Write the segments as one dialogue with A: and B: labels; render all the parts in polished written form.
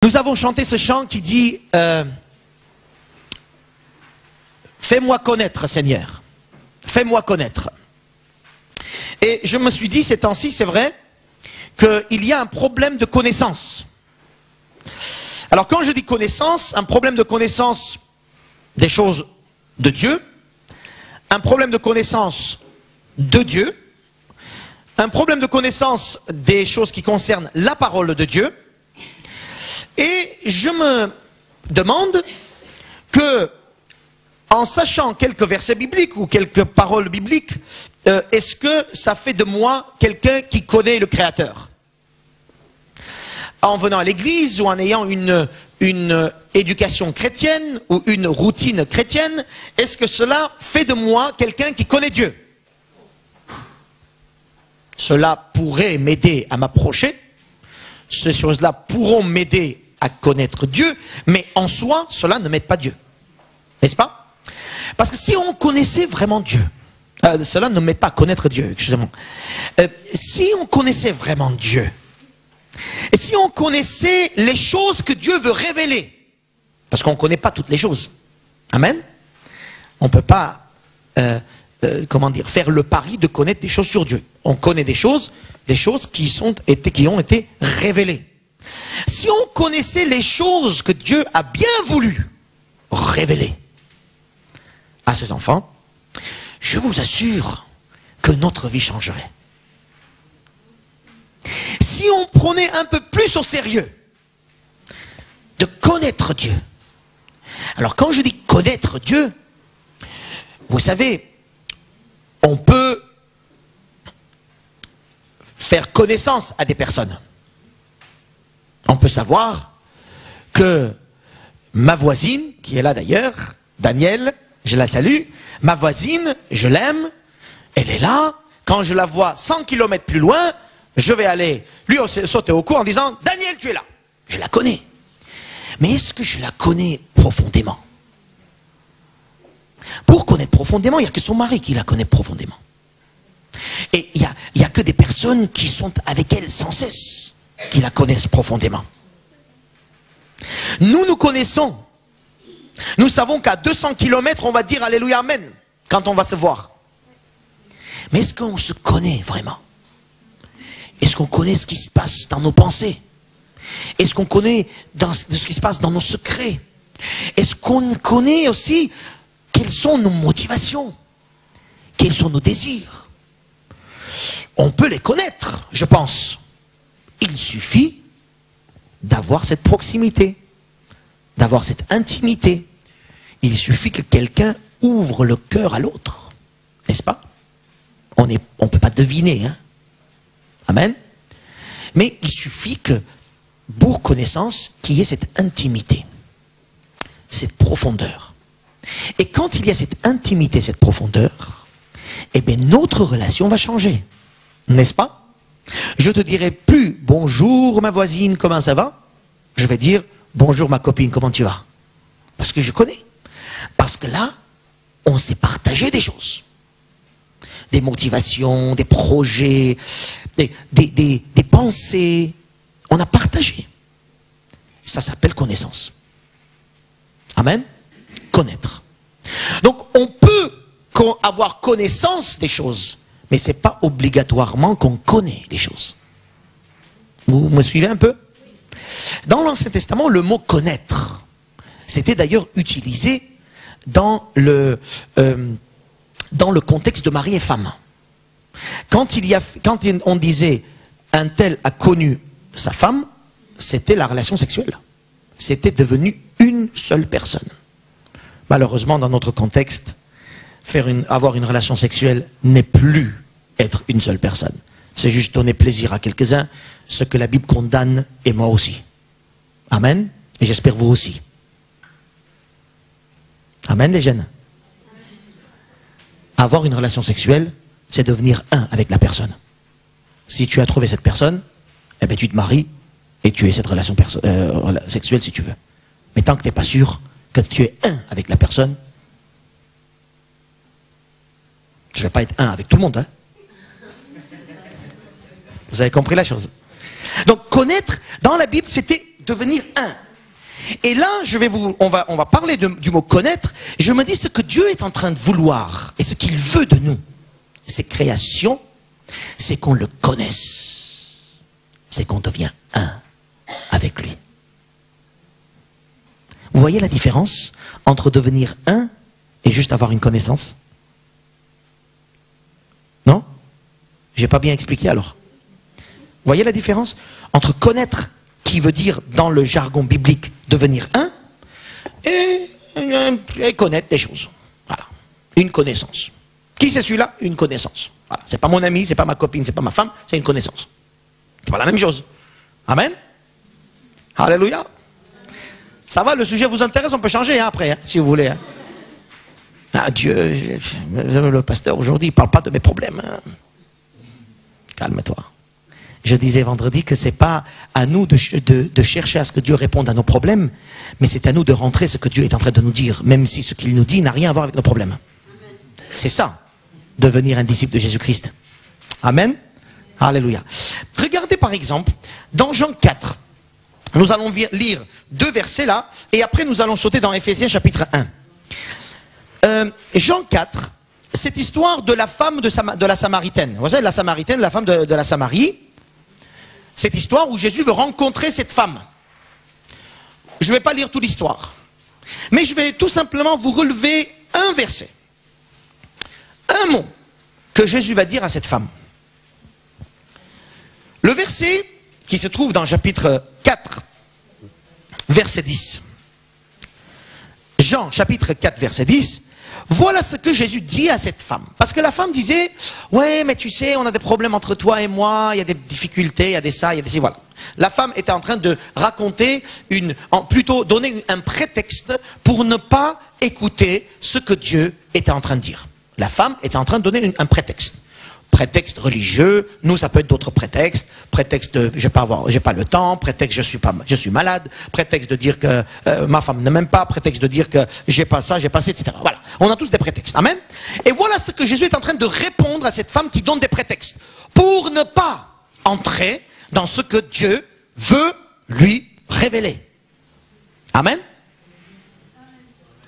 A: Nous avons chanté ce chant qui dit fais-moi connaître, Seigneur. Fais-moi connaître. Et je me suis dit ces temps-ci, c'est vrai, qu'il y a un problème de connaissance. Alors quand je dis connaissance, un problème de connaissance des choses de Dieu, un problème de connaissance de Dieu, un problème de connaissance des choses qui concernent la parole de Dieu. Et je me demande que, en sachant quelques versets bibliques ou quelques paroles bibliques, est-ce que ça fait de moi quelqu'un qui connaît le Créateur? En venant à l'église ou en ayant une éducation chrétienne ou une routine chrétienne, est-ce que cela fait de moi quelqu'un qui connaît Dieu? Cela pourrait m'aider à m'approcher, ces choses-là pourront m'aider à connaître Dieu, mais en soi, cela ne m'aide pas Dieu. N'est-ce pas? Parce que si on connaissait vraiment Dieu, cela ne m'aide pas à connaître Dieu, excusez-moi. Si on connaissait vraiment Dieu, et si on connaissait les choses que Dieu veut révéler, parce qu'on ne connaît pas toutes les choses, amen, on ne peut pas, comment dire, faire le pari de connaître des choses sur Dieu. On connaît des choses qui ont été révélées. Si on connaissait les choses que Dieu a bien voulu révéler à ses enfants, je vous assure que notre vie changerait. Si on prenait un peu plus au sérieux de connaître Dieu. Alors quand je dis connaître Dieu, vous savez, on peut faire connaissance à des personnes. On peut savoir que ma voisine, qui est là d'ailleurs, Daniel, je la salue, ma voisine, je l'aime, elle est là, quand je la vois 100 km plus loin, je vais aller lui sauter au cou en disant « Daniel, tu es là !» Je la connais. Mais est-ce que je la connais profondément? Pour connaître profondément, il n'y a que son mari qui la connaît profondément. Et il n'y a que des personnes qui sont avec elle sans cesse, qui la connaissent profondément. Nous connaissons. Nous savons qu'à 200 km, on va dire Alléluia, Amen, quand on va se voir. Mais est-ce qu'on se connaît vraiment? Est-ce qu'on connaît ce qui se passe dans nos pensées? Est-ce qu'on connaît ce qui se passe dans nos secrets? Est-ce qu'on connaît aussi quelles sont nos motivations? Quels sont nos désirs? On peut les connaître, je pense. Il suffit d'avoir cette proximité, d'avoir cette intimité. Il suffit que quelqu'un ouvre le cœur à l'autre, n'est-ce pas? On ne peut pas deviner, hein? Amen. Mais il suffit que, pour connaissance, qu'il y ait cette intimité, cette profondeur. Et quand il y a cette intimité, cette profondeur, eh bien notre relation va changer, n'est-ce pas? Je te dirai plus « Bonjour ma voisine, comment ça va ?» Je vais dire « Bonjour ma copine, comment tu vas ?» Parce que je connais. Parce que là, on s'est partagé des choses. Des motivations, des projets, des pensées. On a partagé. Ça s'appelle connaissance. Amen. Connaître. Donc on peut avoir connaissance des choses, mais ce n'est pas obligatoirement qu'on connaît les choses. Vous me suivez un peu? Dans l'Ancien Testament, le mot connaître, c'était d'ailleurs utilisé dans le contexte de mari et femme. Quand on disait un tel a connu sa femme, c'était la relation sexuelle. C'était devenu une seule personne. Malheureusement, dans notre contexte, avoir une relation sexuelle n'est plus être une seule personne. C'est juste donner plaisir à quelques-uns, ce que la Bible condamne, et moi aussi. Amen. Et j'espère vous aussi. Amen les jeunes. Avoir une relation sexuelle, c'est devenir un avec la personne. Si tu as trouvé cette personne, eh bien tu te maries et tu es cette relation sexuelle si tu veux. Mais tant que tu n'es pas sûr que tu es un avec la personne, je ne vais pas être un avec tout le monde. Hein. Vous avez compris la chose? Donc connaître, dans la Bible, c'était devenir un. Et là, on va parler du mot connaître. Je me dis ce que Dieu est en train de vouloir et ce qu'il veut de nous, c'est création, c'est qu'on le connaisse, c'est qu'on devient un avec lui. Vous voyez la différence entre devenir un et juste avoir une connaissance? Non? J'ai pas bien expliqué alors. Vous voyez la différence entre connaître, qui veut dire dans le jargon biblique devenir un, et connaître les choses. Voilà. Une connaissance. Qui c'est celui-là? Une connaissance. Voilà. C'est pas mon ami, c'est pas ma copine, c'est pas ma femme, c'est une connaissance. C'est pas la même chose. Amen. Alléluia. Ça va, le sujet vous intéresse, on peut changer hein, après, hein, si vous voulez. Hein. Ah, Dieu, le pasteur aujourd'hui, il ne parle pas de mes problèmes. Hein. Calme-toi. Je disais vendredi que ce n'est pas à nous de chercher à ce que Dieu réponde à nos problèmes, mais c'est à nous de rentrer ce que Dieu est en train de nous dire, même si ce qu'il nous dit n'a rien à voir avec nos problèmes. C'est ça, devenir un disciple de Jésus-Christ. Amen. Alléluia. Regardez par exemple, dans Jean 4, nous allons lire 2 versets là, et après nous allons sauter dans Éphésiens chapitre 1. Jean 4, cette histoire de la femme de la Samaritaine. Vous savez, la Samaritaine, la femme de la Samarie, cette histoire où Jésus veut rencontrer cette femme. Je ne vais pas lire toute l'histoire, mais je vais tout simplement vous relever un verset, un mot que Jésus va dire à cette femme. Le verset qui se trouve dans chapitre 4, verset 10. Jean, chapitre 4, verset 10. Voilà ce que Jésus dit à cette femme. Parce que la femme disait, ouais, mais tu sais, on a des problèmes entre toi et moi, il y a des difficultés, il y a des ça, il y a des ci, voilà. La femme était en train de raconter, plutôt donner un prétexte pour ne pas écouter ce que Dieu était en train de dire. La femme était en train de donner un prétexte. Prétexte religieux, nous ça peut être d'autres prétextes, prétexte de j'ai pas le temps, prétexte je suis malade, prétexte de dire que ma femme ne m'aime pas, prétexte de dire que j'ai pas ça, j'ai pas ça, etc. Voilà, on a tous des prétextes, amen. Et voilà ce que Jésus est en train de répondre à cette femme qui donne des prétextes, pour ne pas entrer dans ce que Dieu veut lui révéler. Amen.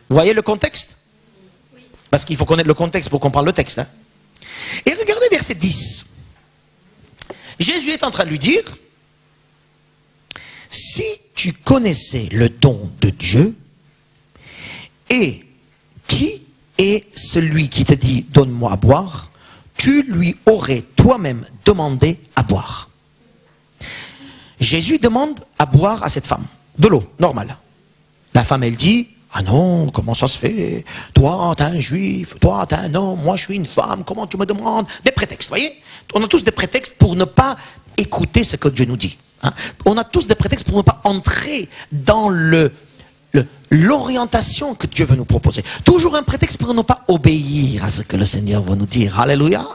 A: Vous voyez le contexte? Parce qu'il faut connaître le contexte pour comprendre le texte, hein. Et regardez verset 10. Jésus est en train de lui dire, si tu connaissais le don de Dieu, et qui est celui qui te dit donne-moi à boire, tu lui aurais toi-même demandé à boire. Jésus demande à boire à cette femme, de l'eau, normale. La femme elle dit, ah non, comment ça se fait? Toi, t'es un juif, toi, t'es un homme, moi je suis une femme, comment tu me demandes? Des prétextes, vous voyez? On a tous des prétextes pour ne pas écouter ce que Dieu nous dit. Hein? On a tous des prétextes pour ne pas entrer dans l'orientation que Dieu veut nous proposer. Toujours un prétexte pour ne pas obéir à ce que le Seigneur veut nous dire. Alléluia.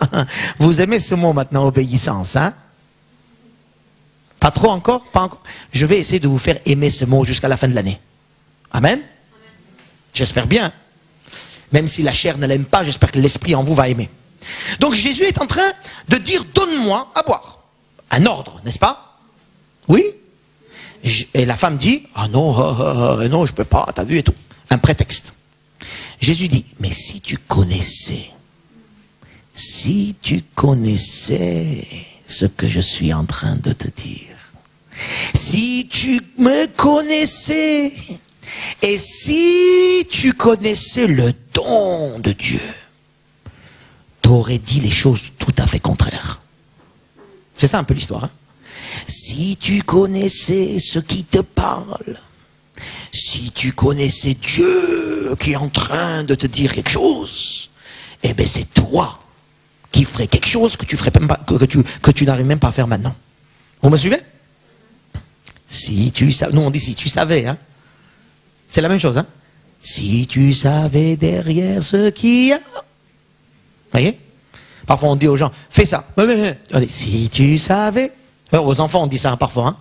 A: Vous aimez ce mot maintenant, obéissance, hein? Pas trop encore? Pas encore? Je vais essayer de vous faire aimer ce mot jusqu'à la fin de l'année. Amen. J'espère bien. Même si la chair ne l'aime pas, j'espère que l'esprit en vous va aimer. Donc Jésus est en train de dire, donne-moi à boire. Un ordre, n'est-ce pas? Oui. Et la femme dit, ah non, non, je ne peux pas, t'as vu et tout. Un prétexte. Jésus dit, mais si tu connaissais ce que je suis en train de te dire, si tu me connaissais, et si tu connaissais le don de Dieu, tu aurais dit les choses tout à fait contraires. C'est ça un peu l'histoire. Hein? Si tu connaissais ce qui te parle, si tu connaissais Dieu qui est en train de te dire quelque chose, eh bien c'est toi qui ferais quelque chose que tu ferais même pas, que tu n'arrives même pas à faire maintenant. Vous me suivez? Si tu savais, nous on dit si tu savais, hein. C'est la même chose, hein. Si tu savais derrière ce qu'il y a. Vous voyez? Parfois on dit aux gens, fais ça. Si tu savais. Aux enfants on dit ça parfois, hein.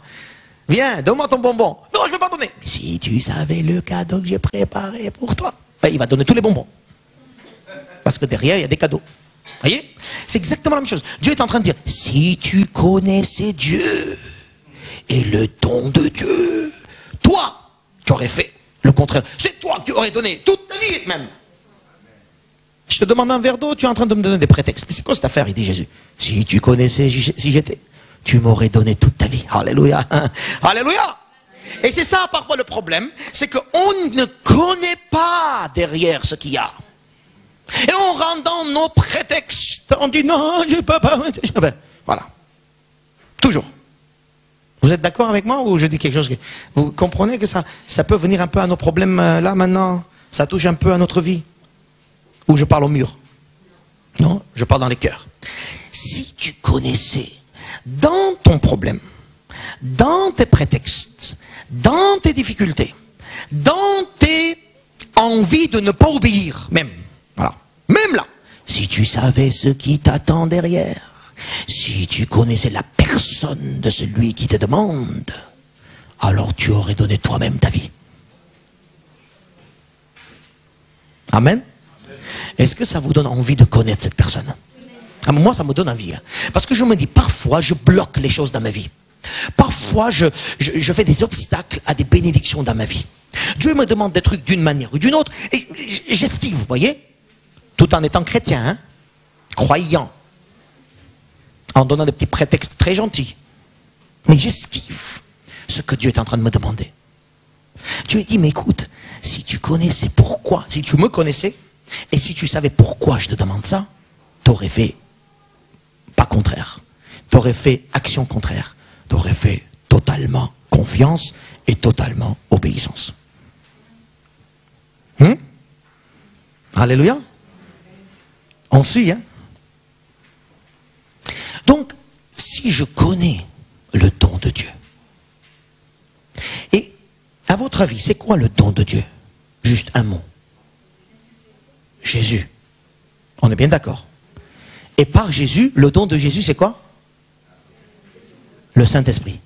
A: Viens, donne-moi ton bonbon. Non, je ne vais pas donner. Si tu savais le cadeau que j'ai préparé pour toi. Ben, il va donner tous les bonbons. Parce que derrière, il y a des cadeaux. Vous voyez? C'est exactement la même chose. Dieu est en train de dire, si tu connaissais Dieu et le don de Dieu, aurais fait le contraire. C'est toi qui aurais donné toute ta vie même. Je te demande un verre d'eau, tu es en train de me donner des prétextes. Mais c'est quoi cette affaire? Il dit Jésus. Si tu connaissais, si j'étais, tu m'aurais donné toute ta vie. Alléluia. Alléluia. Et c'est ça parfois le problème, c'est qu'on ne connaît pas derrière ce qu'il y a. Et on rentre dans nos prétextes. On dit non, je ne peux pas. Voilà. Toujours. Vous êtes d'accord avec moi ou je dis quelque chose que... Vous comprenez que ça peut venir un peu à nos problèmes là maintenant? Ça touche un peu à notre vie? Ou je parle au mur? Non, je parle dans les cœurs. Si tu connaissais dans ton problème, dans tes prétextes, dans tes difficultés, dans tes envies de ne pas obéir, même, voilà, même là, si tu savais ce qui t'attend derrière, si tu connaissais la personne de celui qui te demande, alors tu aurais donné toi-même ta vie. Amen. Est-ce que ça vous donne envie de connaître cette personne? Moi, ça me donne envie. Hein. Parce que je me dis, parfois, je bloque les choses dans ma vie. Parfois, je fais des obstacles à des bénédictions dans ma vie. Dieu me demande des trucs d'une manière ou d'une autre, et j'esquive, vous voyez? Tout en étant chrétien, hein, croyant, en donnant des petits prétextes très gentils. Mais j'esquive ce que Dieu est en train de me demander. Dieu dit, mais écoute, si tu connaissais pourquoi, si tu me connaissais, et si tu savais pourquoi je te demande ça, t'aurais fait pas contraire. T'aurais fait action contraire. T'aurais fait totalement confiance et totalement obéissance. Alléluia. On suit, hein? Donc, si je connais le don de Dieu, et à votre avis, c'est quoi le don de Dieu? Juste un mot. Jésus. On est bien d'accord. Et par Jésus, le don de Jésus, c'est quoi? Le Saint-Esprit.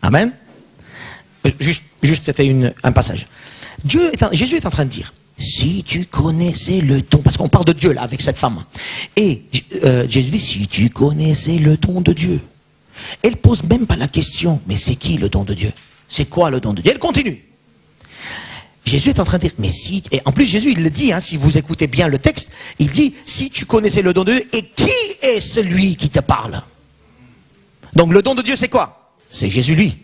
A: Amen. Juste c'était un passage. Jésus est en train de dire, si tu connaissais le don, parce qu'on parle de Dieu là avec cette femme, et Jésus dit, si tu connaissais le don de Dieu, elle pose même pas la question, mais c'est qui le don de Dieu? C'est quoi le don de Dieu? Elle continue. Jésus est en train de dire, mais si, et en plus Jésus il le dit, hein, si vous écoutez bien le texte, il dit, si tu connaissais le don de Dieu, et qui est celui qui te parle? Donc le don de Dieu c'est quoi? C'est Jésus lui.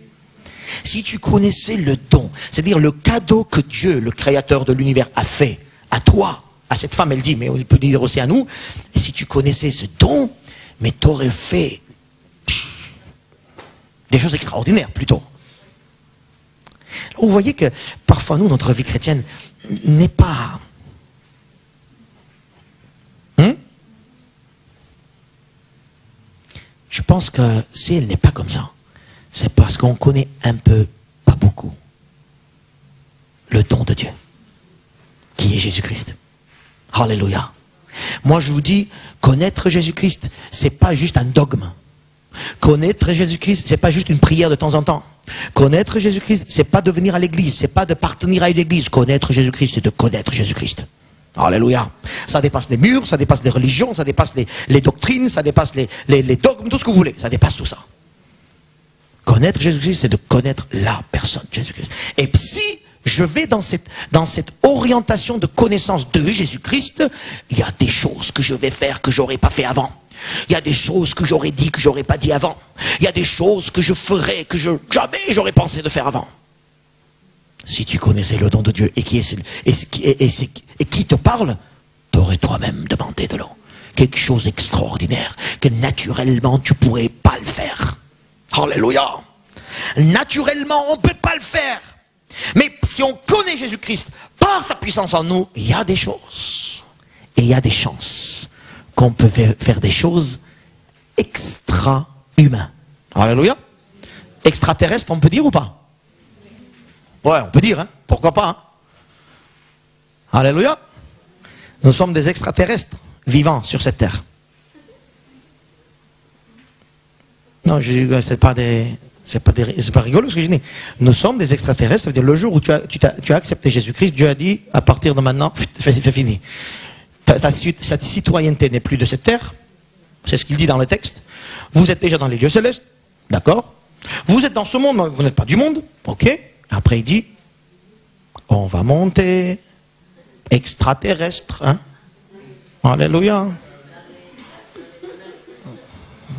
A: Si tu connaissais le don, c'est-à-dire le cadeau que Dieu, le créateur de l'univers, a fait à toi, à cette femme, elle dit, mais on peut dire aussi à nous, et si tu connaissais ce don, mais t'aurais fait des choses extraordinaires plutôt. Vous voyez que parfois nous, notre vie chrétienne n'est pas... Je pense que si elle n'est pas comme ça, c'est parce qu'on connaît un peu, pas beaucoup, le don de Dieu, qui est Jésus-Christ. Alléluia. Moi je vous dis, connaître Jésus-Christ, c'est pas juste un dogme. Connaître Jésus-Christ, c'est pas juste une prière de temps en temps. Connaître Jésus-Christ, c'est pas de venir à l'église, c'est pas de partenir à une église. Connaître Jésus-Christ, c'est de connaître Jésus-Christ. Alléluia. Ça dépasse les murs, ça dépasse les religions, ça dépasse les doctrines, ça dépasse les dogmes, tout ce que vous voulez. Ça dépasse tout ça. Connaître Jésus-Christ, c'est de connaître la personne, Jésus-Christ. Et si je vais dans cette orientation de connaissance de Jésus-Christ, il y a des choses que je vais faire que j'aurais pas fait avant. Il y a des choses que j'aurais dit que j'aurais pas dit avant. Il y a des choses que je ferais que jamais j'aurais pensé de faire avant. Si tu connaissais le don de Dieu et qui te parle, t'aurais toi-même demandé de l'eau. Quelque chose d'extraordinaire que naturellement tu pourrais pas le faire. Alléluia. Naturellement on peut pas le faire. Mais si on connaît Jésus-Christ par sa puissance en nous, il y a des choses et il y a des chances qu'on peut faire des choses extra-humaines. Alléluia. Extraterrestre, on peut dire ou pas? Ouais, on peut dire, hein? Pourquoi pas, hein? Alléluia. Nous sommes des extraterrestres vivants sur cette terre. Non, c'est pas rigolo ce que je dis. Nous sommes des extraterrestres, ça veut dire le jour où tu as accepté Jésus-Christ, Dieu a dit, à partir de maintenant, c'est fini. Cette citoyenneté n'est plus de cette terre, c'est ce qu'il dit dans le texte. Vous êtes déjà dans les lieux célestes, d'accord? Vous êtes dans ce monde, vous n'êtes pas du monde, ok? Après il dit, on va monter, extraterrestre. Hein? Alléluia.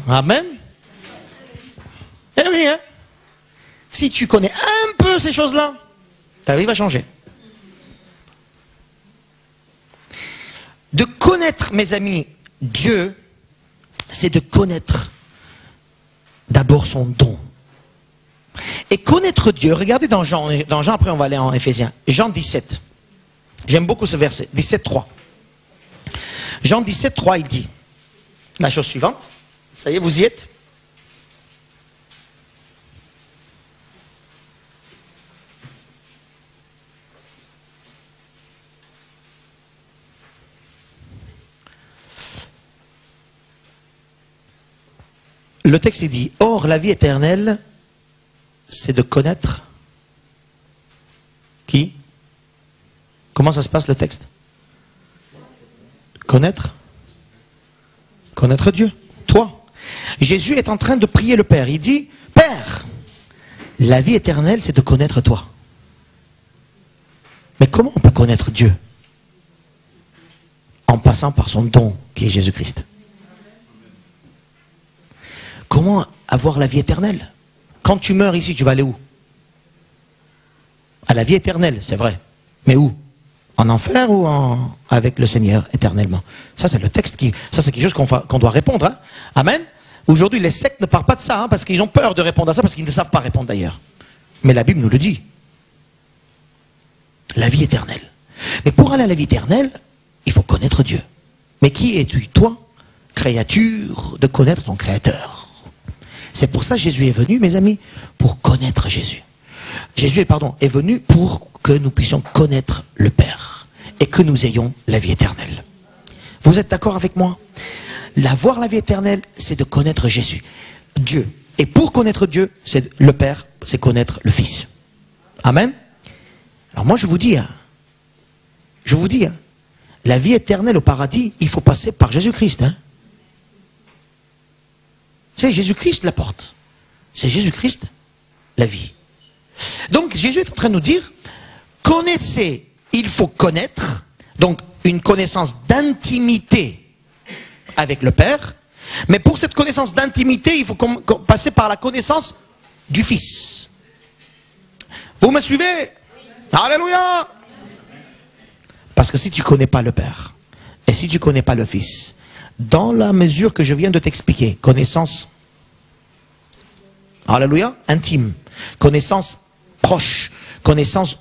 A: Amen. Eh oui, hein? Si tu connais un peu ces choses-là, ta vie va changer. De connaître, mes amis, Dieu, c'est de connaître d'abord son don. Et connaître Dieu, regardez dans Jean, après on va aller en Éphésiens, Jean 17. J'aime beaucoup ce verset, 17.3. Jean 17.3, il dit la chose suivante. Ça y est, vous y êtes? Le texte il dit, or la vie éternelle, c'est de connaître qui? Comment ça se passe le texte? Connaître Dieu, toi. Jésus est en train de prier le Père. Il dit, Père, la vie éternelle, c'est de connaître toi. Mais comment on peut connaître Dieu? En passant par son don, qui est Jésus-Christ. Comment avoir la vie éternelle? Quand tu meurs ici, tu vas aller où? À la vie éternelle, c'est vrai. Mais où? En enfer ou avec le Seigneur éternellement? Ça, c'est le texte ça, c'est quelque chose qu'on doit répondre. Hein? Amen. Aujourd'hui, les sectes ne parlent pas de ça, hein, parce qu'ils ont peur de répondre à ça, parce qu'ils ne savent pas répondre d'ailleurs. Mais la Bible nous le dit. La vie éternelle. Mais pour aller à la vie éternelle, il faut connaître Dieu. Mais qui es-tu, toi, créature, de connaître ton Créateur? C'est pour ça que Jésus est venu, mes amis, pour connaître Jésus. Jésus est venu pour que nous puissions connaître le Père et que nous ayons la vie éternelle. Vous êtes d'accord avec moi? Avoir la vie éternelle, c'est de connaître Jésus, Dieu. Et pour connaître Dieu, c'est le Père, c'est connaître le Fils. Amen. Alors moi je vous dis, la vie éternelle au paradis, il faut passer par Jésus-Christ. Hein. C'est Jésus-Christ la porte. C'est Jésus-Christ la vie. Donc Jésus est en train de nous dire, connaissez, il faut connaître, donc une connaissance d'intimité avec le Père, mais pour cette connaissance d'intimité, il faut passer par la connaissance du Fils. Vous me suivez? Alléluia! Parce que si tu ne connais pas le Père, et si tu ne connais pas le Fils, dans la mesure que je viens de t'expliquer, connaissance, alléluia, intime, connaissance proche, connaissance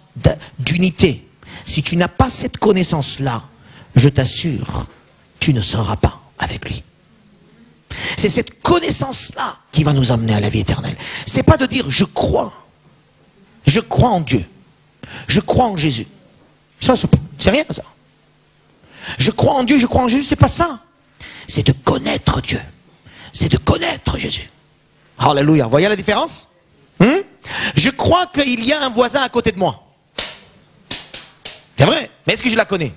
A: d'unité. Si tu n'as pas cette connaissance-là, je t'assure, tu ne seras pas avec lui. C'est cette connaissance-là qui va nous amener à la vie éternelle. C'est pas de dire je crois en Dieu, je crois en Jésus. Ça, c'est rien ça. Je crois en Dieu, je crois en Jésus, c'est pas ça. C'est de connaître Dieu. C'est de connaître Jésus. Alléluia. Voyez la différence? Je crois qu'il y a un voisin à côté de moi. C'est vrai. Mais est-ce que je la connais?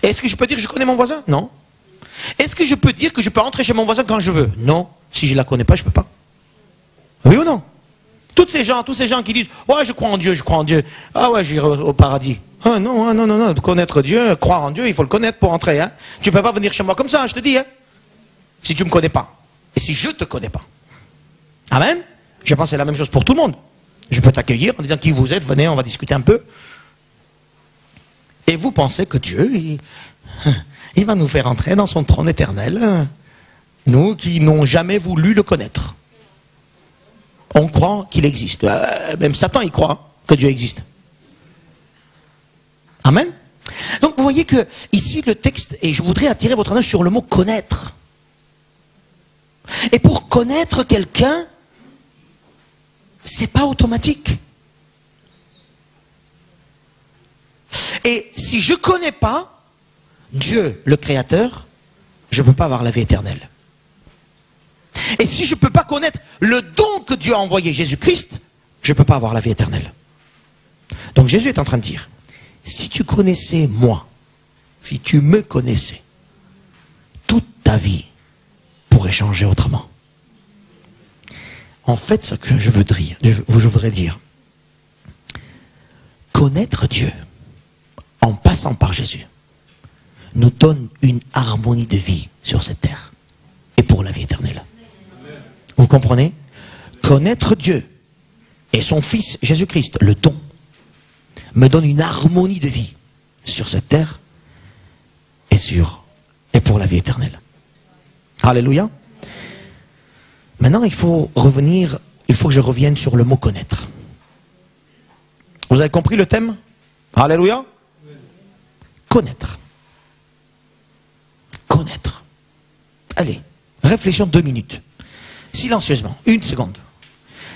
A: Est-ce que je peux dire que je connais mon voisin? Non. Est-ce que je peux dire que je peux entrer chez mon voisin quand je veux? Non. Si je ne la connais pas, je ne peux pas. Oui ou non? Tous ces gens qui disent « Ouais, je crois en Dieu, je crois en Dieu. Ah ouais, j'irai au paradis. » Ah non, non, non, non. Connaître Dieu, croire en Dieu, il faut le connaître pour entrer. Hein. Tu ne peux pas venir chez moi comme ça, je te dis. Hein. Si tu ne me connais pas. Et si je ne te connais pas. Amen. Je pense que c'est la même chose pour tout le monde. Je peux t'accueillir en disant qui vous êtes, venez, on va discuter un peu. Et vous pensez que Dieu, il va nous faire entrer dans son trône éternel. Nous qui n'ont jamais voulu le connaître. On croit qu'il existe. Même Satan, il croit que Dieu existe. Amen. Donc vous voyez que ici le texte, et je voudrais attirer votre attention sur le mot connaître. Et pour connaître quelqu'un, c'est pas automatique. Et si je ne connais pas Dieu, le Créateur, je ne peux pas avoir la vie éternelle. Et si je ne peux pas connaître le don que Dieu a envoyé, Jésus-Christ, je ne peux pas avoir la vie éternelle. Donc Jésus est en train de dire, si tu connaissais moi, si tu me connaissais, toute ta vie pourrait changer autrement. En fait, ce que je voudrais dire, connaître Dieu en passant par Jésus nous donne une harmonie de vie sur cette terre et pour la vie éternelle. Vous comprenez? Connaître Dieu et son Fils Jésus-Christ, le don, me donne une harmonie de vie sur cette terre et pour la vie éternelle. Alléluia. Maintenant, il faut que je revienne sur le mot connaître. Vous avez compris le thème? Alléluia. Connaître. Connaître. Allez, réfléchissons 2 minutes. Silencieusement, 1 seconde.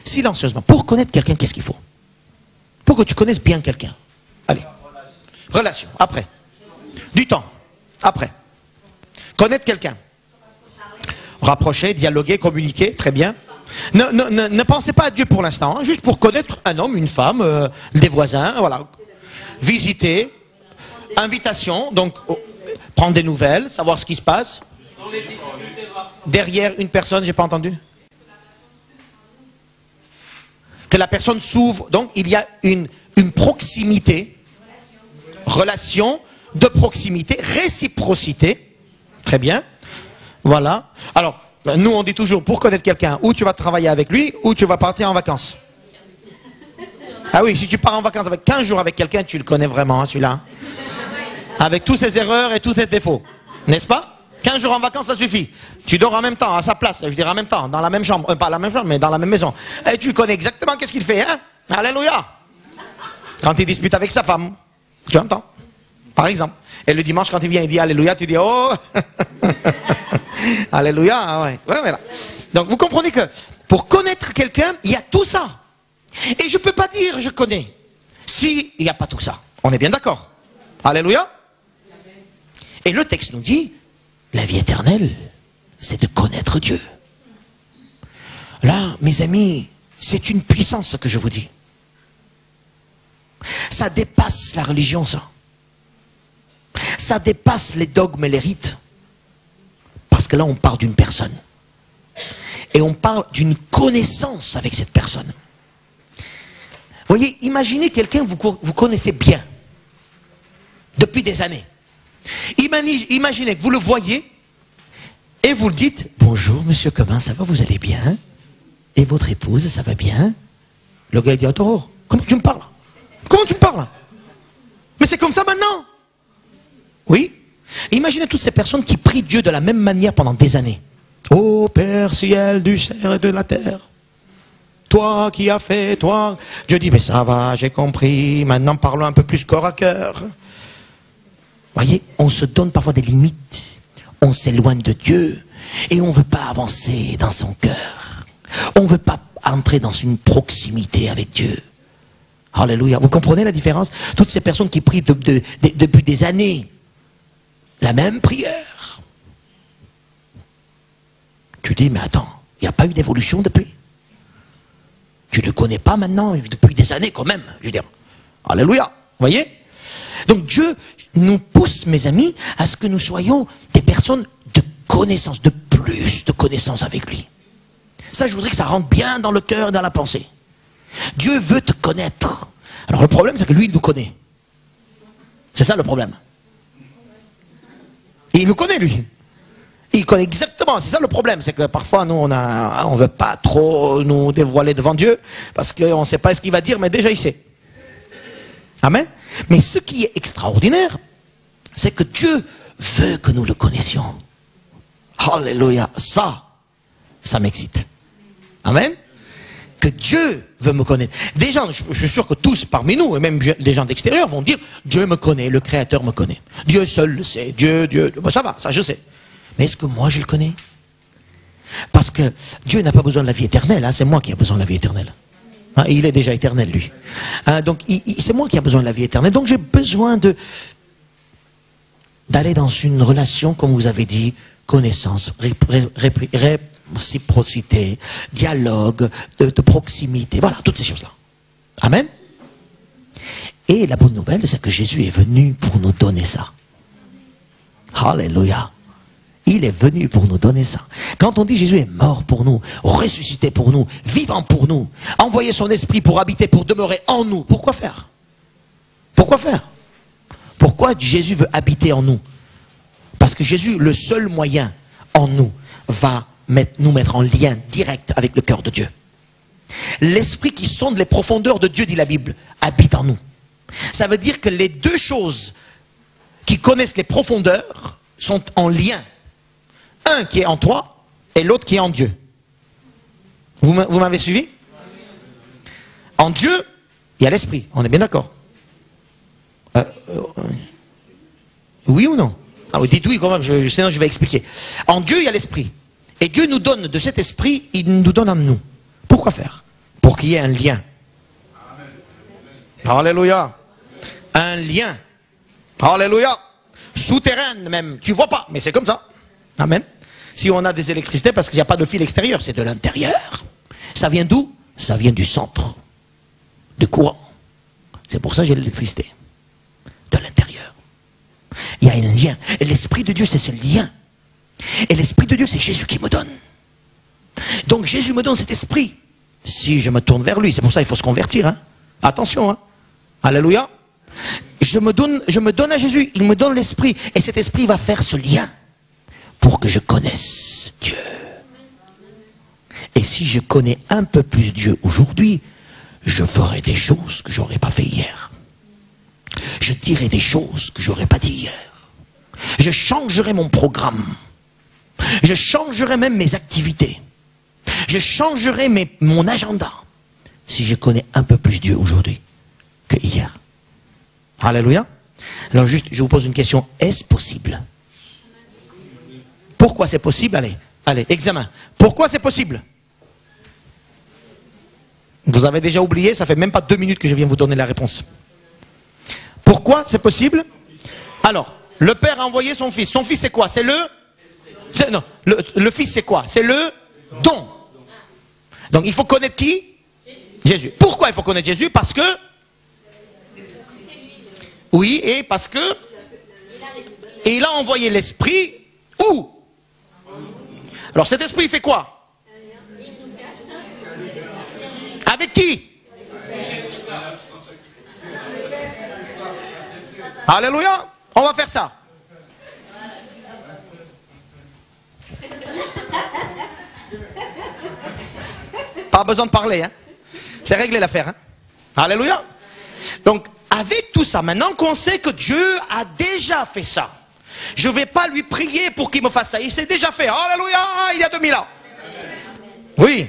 A: Silencieusement. Pour connaître quelqu'un, qu'est-ce qu'il faut? Pour que tu connaisses bien quelqu'un. Allez. Relation. Après. Du temps. Après. Connaître quelqu'un. Rapprocher, dialoguer, communiquer. Très bien. Ne pensez pas à Dieu pour l'instant. Hein, juste pour connaître un homme, une femme, des voisins. Voilà. Visiter. Invitation. Donc, prendre des nouvelles. Savoir ce qui se passe. Derrière une personne, j'ai pas entendu. Que la personne s'ouvre. Donc, il y a une proximité. Relation de proximité. Réciprocité. Très bien. Voilà. Alors, nous, on dit toujours, pour connaître quelqu'un, ou tu vas travailler avec lui, ou tu vas partir en vacances. Ah oui, si tu pars en vacances avec 15 jours avec quelqu'un, tu le connais vraiment, hein, celui-là. Avec tous ses erreurs et tous ses défauts. N'est-ce pas? 15 jours en vacances, ça suffit. Tu dors en même temps, à sa place, je dirais en même temps, dans la même chambre, pas la même chambre, mais dans la même maison. Et tu connais exactement qu'est-ce qu'il fait, hein? Alléluia! Quand il dispute avec sa femme, tu entends? Par exemple. Et le dimanche, quand il vient, il dit Alléluia, tu dis oh! Alléluia, ouais. Ouais, voilà. Donc vous comprenez que pour connaître quelqu'un, il y a tout ça. Et je ne peux pas dire je connais si il n'y a pas tout ça. On est bien d'accord? Alléluia. Et le texte nous dit, la vie éternelle, c'est de connaître Dieu. Là, mes amis, c'est une puissance ce que je vous dis. Ça dépasse la religion, ça. Ça dépasse les dogmes et les rites. Parce que là, on parle d'une personne. Et on parle d'une connaissance avec cette personne. Vous voyez, imaginez quelqu'un que vous connaissez bien. Depuis des années. Imaginez que vous le voyez et vous le dites, bonjour monsieur, comment ça va, vous allez bien? Et votre épouse, ça va bien? Le gars dit, attends, comment tu me parles? Comment tu me parles? Mais c'est comme ça maintenant. Oui. Imaginez toutes ces personnes qui prient Dieu de la même manière pendant des années. Ô Père ciel du ciel et de la terre, toi qui as fait, toi. Dieu dit, mais ça va, j'ai compris, maintenant parlons un peu plus corps à cœur. Voyez, on se donne parfois des limites, on s'éloigne de Dieu et on ne veut pas avancer dans son cœur. On ne veut pas entrer dans une proximité avec Dieu. Alléluia. Vous comprenez la différence? Toutes ces personnes qui prient depuis des années, la même prière. Tu dis, mais attends, il n'y a pas eu d'évolution depuis? Tu ne le connais pas maintenant, depuis des années quand même, je veux dire. Alléluia. Vous voyez? Donc Dieu nous pousse, mes amis, à ce que nous soyons des personnes de connaissance, de plus de connaissance avec lui. Ça, je voudrais que ça rentre bien dans le cœur et dans la pensée. Dieu veut te connaître. Alors le problème, c'est que lui, il nous connaît. C'est ça le problème. Et il nous connaît, lui. Il connaît exactement, c'est ça le problème, c'est que parfois nous on ne veut pas trop nous dévoiler devant Dieu, parce qu'on ne sait pas ce qu'il va dire, mais déjà il sait. Amen. Mais ce qui est extraordinaire, c'est que Dieu veut que nous le connaissions. Alléluia, ça m'excite. Amen. Que Dieu veut me connaître. Des gens, je suis sûr que tous parmi nous, et même des gens d'extérieur vont dire, Dieu me connaît, le Créateur me connaît. Dieu seul le sait, Dieu, bon, ça va, ça je sais. Mais est-ce que moi je le connais? Parce que Dieu n'a pas besoin de la vie éternelle, hein, c'est moi qui ai besoin de la vie éternelle. Hein, il est déjà éternel, lui. Hein, donc c'est moi qui ai besoin de la vie éternelle. Donc j'ai besoin d'aller dans une relation, comme vous avez dit, connaissance, réciprocité, dialogue, de proximité, voilà, toutes ces choses-là. Amen. Et la bonne nouvelle, c'est que Jésus est venu pour nous donner ça. Alléluia. Il est venu pour nous donner ça. Quand on dit Jésus est mort pour nous, ressuscité pour nous, vivant pour nous, envoyé son esprit pour habiter, pour demeurer en nous, pourquoi faire? Pourquoi faire? Pourquoi Jésus veut habiter en nous? Parce que Jésus, le seul moyen en nous, va nous mettre en lien direct avec le cœur de Dieu. L'esprit qui sonde les profondeurs de Dieu, dit la Bible, habite en nous. Ça veut dire que les deux choses qui connaissent les profondeurs sont en lien. Un qui est en toi et l'autre qui est en Dieu. Vous m'avez suivi? En Dieu, il y a l'esprit. On est bien d'accord? Oui ou non? Ah, vous dites oui, comment sinon je vais expliquer. En Dieu, il y a l'esprit. Et Dieu nous donne de cet esprit, il nous donne en nous. Pourquoi faire? Pour qu'il y ait un lien. Alléluia. Un lien. Alléluia. Souterrain même. Tu vois pas, mais c'est comme ça. Amen. Si on a des électricités, parce qu'il n'y a pas de fil extérieur, c'est de l'intérieur. Ça vient d'où? Ça vient du centre. Du courant. C'est pour ça que j'ai l'électricité. De l'intérieur. Il y a un lien. Et l'Esprit de Dieu, c'est ce lien. Et l'Esprit de Dieu, c'est Jésus qui me donne. Donc Jésus me donne cet esprit. Si je me tourne vers lui, c'est pour ça qu'il faut se convertir. Hein. Attention. Hein. Alléluia. Je me donne à Jésus, il me donne l'esprit. Et cet esprit va faire ce lien pour que je connaisse Dieu. Et si je connais un peu plus Dieu aujourd'hui, je ferai des choses que je n'aurais pas fait hier. Je dirai des choses que je n'aurais pas dit hier. Je changerai mon programme. Je changerai même mes activités. Je changerai mon agenda si je connais un peu plus Dieu aujourd'hui que hier. Alléluia. Alors juste, je vous pose une question. Est-ce possible? Pourquoi c'est possible? Allez, examen. Pourquoi c'est possible? Vous avez déjà oublié, ça fait même pas 2 minutes que je viens vous donner la réponse. Pourquoi c'est possible? Alors, le Père a envoyé son Fils. Son Fils c'est quoi? C'est non, le Fils c'est quoi? C'est le don. Donc il faut connaître qui? Jésus. Pourquoi il faut connaître Jésus? Parce que... Oui, et parce que... Et il a envoyé l'Esprit où? Alors cet Esprit il fait quoi? Avec qui? Alléluia. On va faire ça. Pas besoin de parler, hein. C'est réglé l'affaire, hein. Alléluia. Donc, avec tout ça, maintenant qu'on sait que Dieu a déjà fait ça, je ne vais pas lui prier pour qu'il me fasse ça. Il s'est déjà fait. Alléluia, il y a 2000 ans. Oui.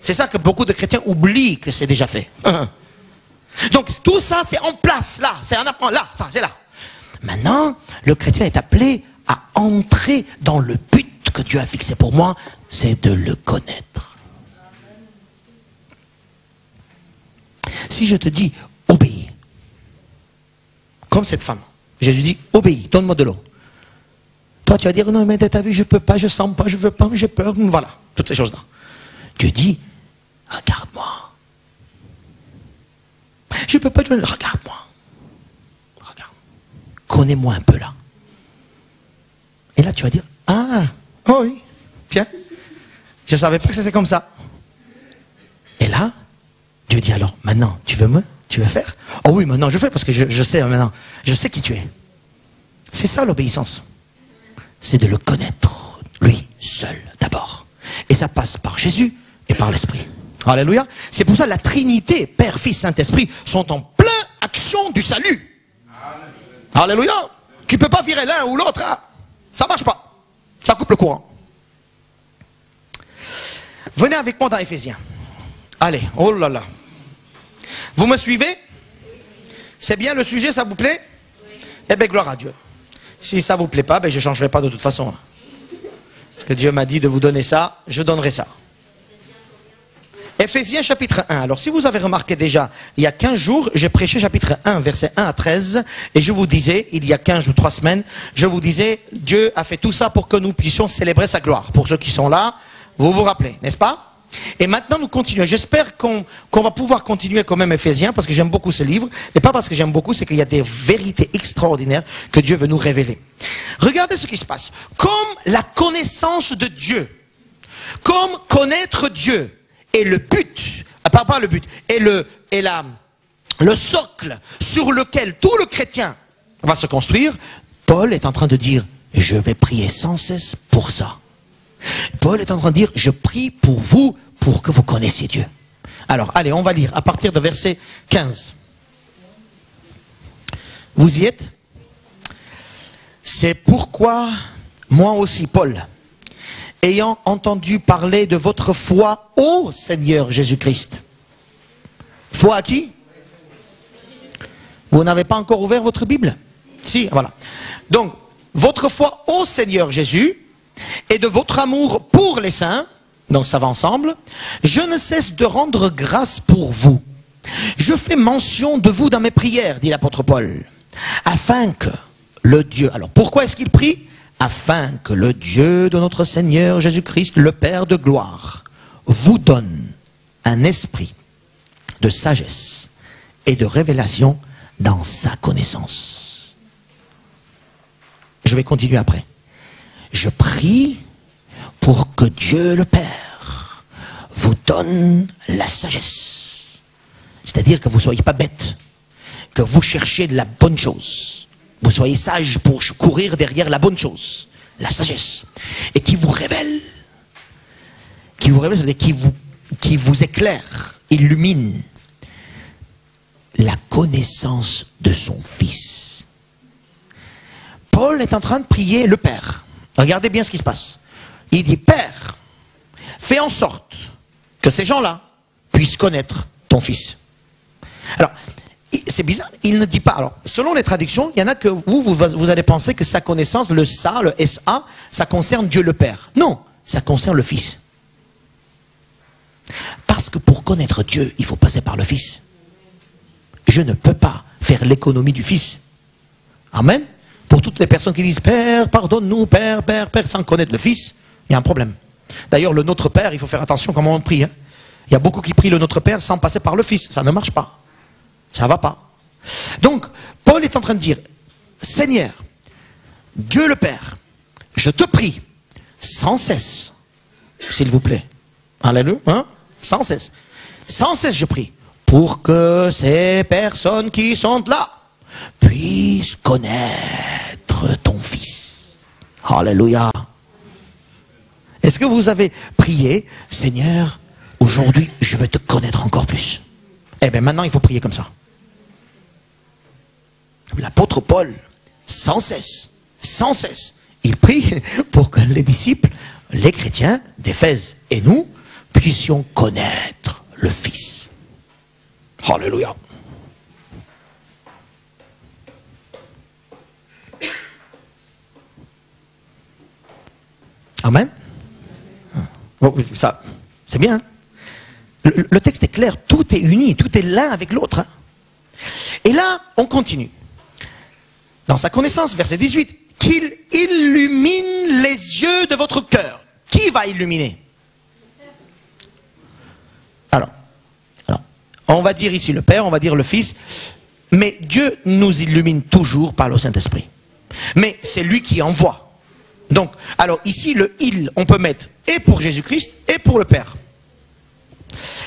A: C'est ça que beaucoup de chrétiens oublient que c'est déjà fait. Donc, tout ça, c'est en place, là. C'est un apprend, là, ça, c'est là. Maintenant, le chrétien est appelé à entrer dans le but que Dieu a fixé pour moi, c'est de le connaître. Si je te dis, obéis, comme cette femme, Jésus dit, obéis, donne-moi de l'eau. Toi, tu vas dire, non, mais t'as vu, je peux pas, je sens pas, je veux pas, j'ai peur, voilà, toutes ces choses-là. Dieu dit, regarde-moi. Je peux pas te dire, regarde-moi. Regarde. Connais-moi un peu là. Et là, tu vas dire, ah, oh oui, tiens, je ne savais pas que c'était comme ça. Et là, Dieu dit alors, maintenant, tu veux faire? Oh oui, maintenant je fais parce que je sais maintenant, je sais qui tu es. C'est ça l'obéissance. C'est de le connaître, lui seul d'abord. Et ça passe par Jésus et par l'Esprit. Alléluia. C'est pour ça que la Trinité, Père, Fils, Saint-Esprit, sont en pleine action du salut. Alléluia. Tu ne peux pas virer l'un ou l'autre. Hein. Ça ne marche pas. Ça coupe le courant. Venez avec moi dans Éphésiens. Allez, oh là là. Vous me suivez? C'est bien le sujet, ça vous plaît? Eh bien, gloire à Dieu. Si ça ne vous plaît pas, ben, je ne changerai pas de toute façon. Parce que Dieu m'a dit de vous donner ça, je donnerai ça. Éphésiens chapitre 1. Alors si vous avez remarqué déjà, il y a 15 jours, j'ai prêché chapitre 1, versets 1 à 13. Et je vous disais, il y a 15 ou 3 semaines, je vous disais, Dieu a fait tout ça pour que nous puissions célébrer sa gloire. Pour ceux qui sont là, vous vous rappelez, n'est-ce pas? Et maintenant, nous continuons. J'espère qu'on va pouvoir continuer quand même Éphésiens, parce que j'aime beaucoup ce livre. Et pas parce que j'aime beaucoup, c'est qu'il y a des vérités extraordinaires que Dieu veut nous révéler. Regardez ce qui se passe. Comme la connaissance de Dieu, comme connaître Dieu est le but, pas le but, est le socle sur lequel tout le chrétien va se construire, Paul est en train de dire, je vais prier sans cesse pour ça. Paul est en train de dire, je prie pour vous, pour que vous connaissiez Dieu. Alors, allez, on va lire à partir de verset 15. Vous y êtes? C'est pourquoi, moi aussi, Paul, ayant entendu parler de votre foi au Seigneur Jésus-Christ. Foi à qui? Vous n'avez pas encore ouvert votre Bible? Si, voilà. Donc, votre foi au Seigneur Jésus et de votre amour pour les saints, donc ça va ensemble, je ne cesse de rendre grâce pour vous. Je fais mention de vous dans mes prières, dit l'apôtre Paul, afin que le Dieu... Alors, pourquoi est-ce qu'il prie? Afin que le Dieu de notre Seigneur Jésus-Christ, le Père de gloire, vous donne un esprit de sagesse et de révélation dans sa connaissance. Je vais continuer après. Je prie pour que Dieu le Père vous donne la sagesse. C'est-à-dire que vous ne soyez pas bête, que vous cherchez de la bonne chose. Vous soyez sage pour courir derrière la bonne chose, la sagesse. Et qui vous révèle, c'est-à-dire qui vous éclaire, illumine la connaissance de son Fils. Paul est en train de prier le Père. Regardez bien ce qui se passe. Il dit, Père, fais en sorte que ces gens-là puissent connaître ton Fils. Alors, c'est bizarre, il ne dit pas. Alors, selon les traductions, il y en a que vous allez penser que sa connaissance, le SA, le SA, ça concerne Dieu le Père. Non, ça concerne le Fils. Parce que pour connaître Dieu, il faut passer par le Fils. Je ne peux pas faire l'économie du Fils. Amen. Pour toutes les personnes qui disent, Père, pardonne-nous, Père, Père, Père, sans connaître le Fils, il y a un problème. D'ailleurs, le Notre Père, il faut faire attention comment on prie. Hein. Il y a beaucoup qui prient le Notre Père sans passer par le Fils. Ça ne marche pas. Ça ne va pas. Donc, Paul est en train de dire, Seigneur, Dieu le Père, je te prie, sans cesse, s'il vous plaît. Alléluia, hein? Sans cesse. Sans cesse, je prie, pour que ces personnes qui sont là puissent connaître ton Fils. Alléluia. Est-ce que vous avez prié, Seigneur, aujourd'hui, je veux te connaître encore plus? Eh bien, maintenant, il faut prier comme ça. L'apôtre Paul, sans cesse, il prie pour que les disciples, les chrétiens d'Éphèse et nous, puissions connaître le Fils. Alléluia. Amen. Bon, ça, c'est bien. Le texte est clair, tout est uni, tout est l'un avec l'autre. Hein. Et là, on continue. Dans sa connaissance, verset 18, qu'il illumine les yeux de votre cœur. Qui va illuminer? Alors, on va dire ici le Père, on va dire le Fils, mais Dieu nous illumine toujours par le Saint-Esprit. Mais c'est lui qui envoie. Donc, alors ici, le « il », on peut mettre et pour Jésus-Christ et pour le Père.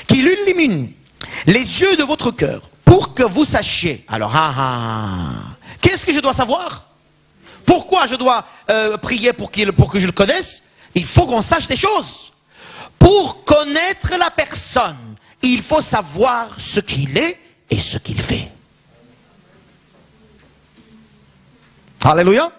A: Qu'il illumine les yeux de votre cœur pour que vous sachiez. Alors, qu'est-ce que je dois savoir? Pourquoi je dois prier pour que je le connaisse? Il faut qu'on sache des choses. Pour connaître la personne, il faut savoir ce qu'il est et ce qu'il fait. Alléluia.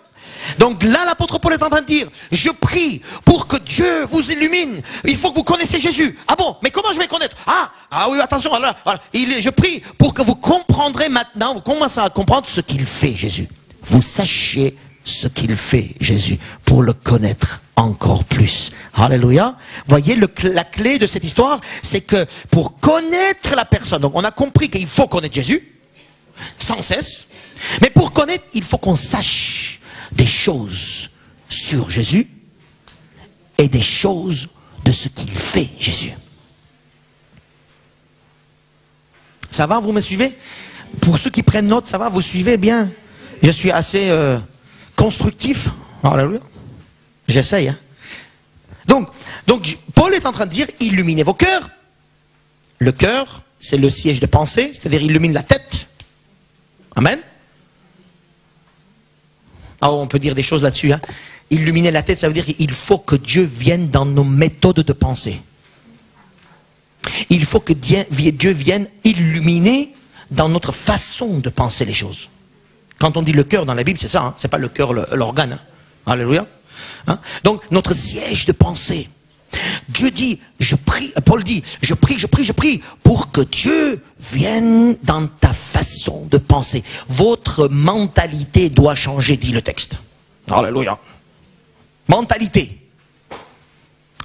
A: Donc là, l'apôtre Paul est en train de dire, je prie pour que Dieu vous illumine. Il faut que vous connaissiez Jésus. Ah bon, mais comment je vais connaître? Ah oui, attention, voilà. Je prie pour que vous comprendrez maintenant, vous commencez à comprendre ce qu'il fait, Jésus. Vous sachiez ce qu'il fait, Jésus, pour le connaître encore plus. Alléluia. Voyez, la clé de cette histoire, c'est que pour connaître la personne, donc on a compris qu'il faut connaître Jésus, sans cesse, mais pour connaître, il faut qu'on sache des choses sur Jésus et des choses de ce qu'il fait, Jésus. Ça va, vous me suivez? Pour ceux qui prennent note, ça va, vous suivez bien? Je suis assez constructif. Alléluia. J'essaye. Hein. Donc, Paul est en train de dire, illuminez vos cœurs. Le cœur, c'est le siège de pensée, c'est-à-dire illumine la tête. Amen. Alors, on peut dire des choses là-dessus. Hein. Illuminer la tête, ça veut dire qu'il faut que Dieu vienne dans nos méthodes de pensée. Il faut que Dieu vienne illuminer dans notre façon de penser les choses. Quand on dit le cœur dans la Bible, c'est ça, hein, c'est pas le cœur, l'organe. Hein. Alléluia. Hein? Donc, notre siège de pensée. Dieu dit, je prie, Paul dit, je prie pour que Dieu vienne dans ta façon de penser. Votre mentalité doit changer, dit le texte. Alléluia. Mentalité.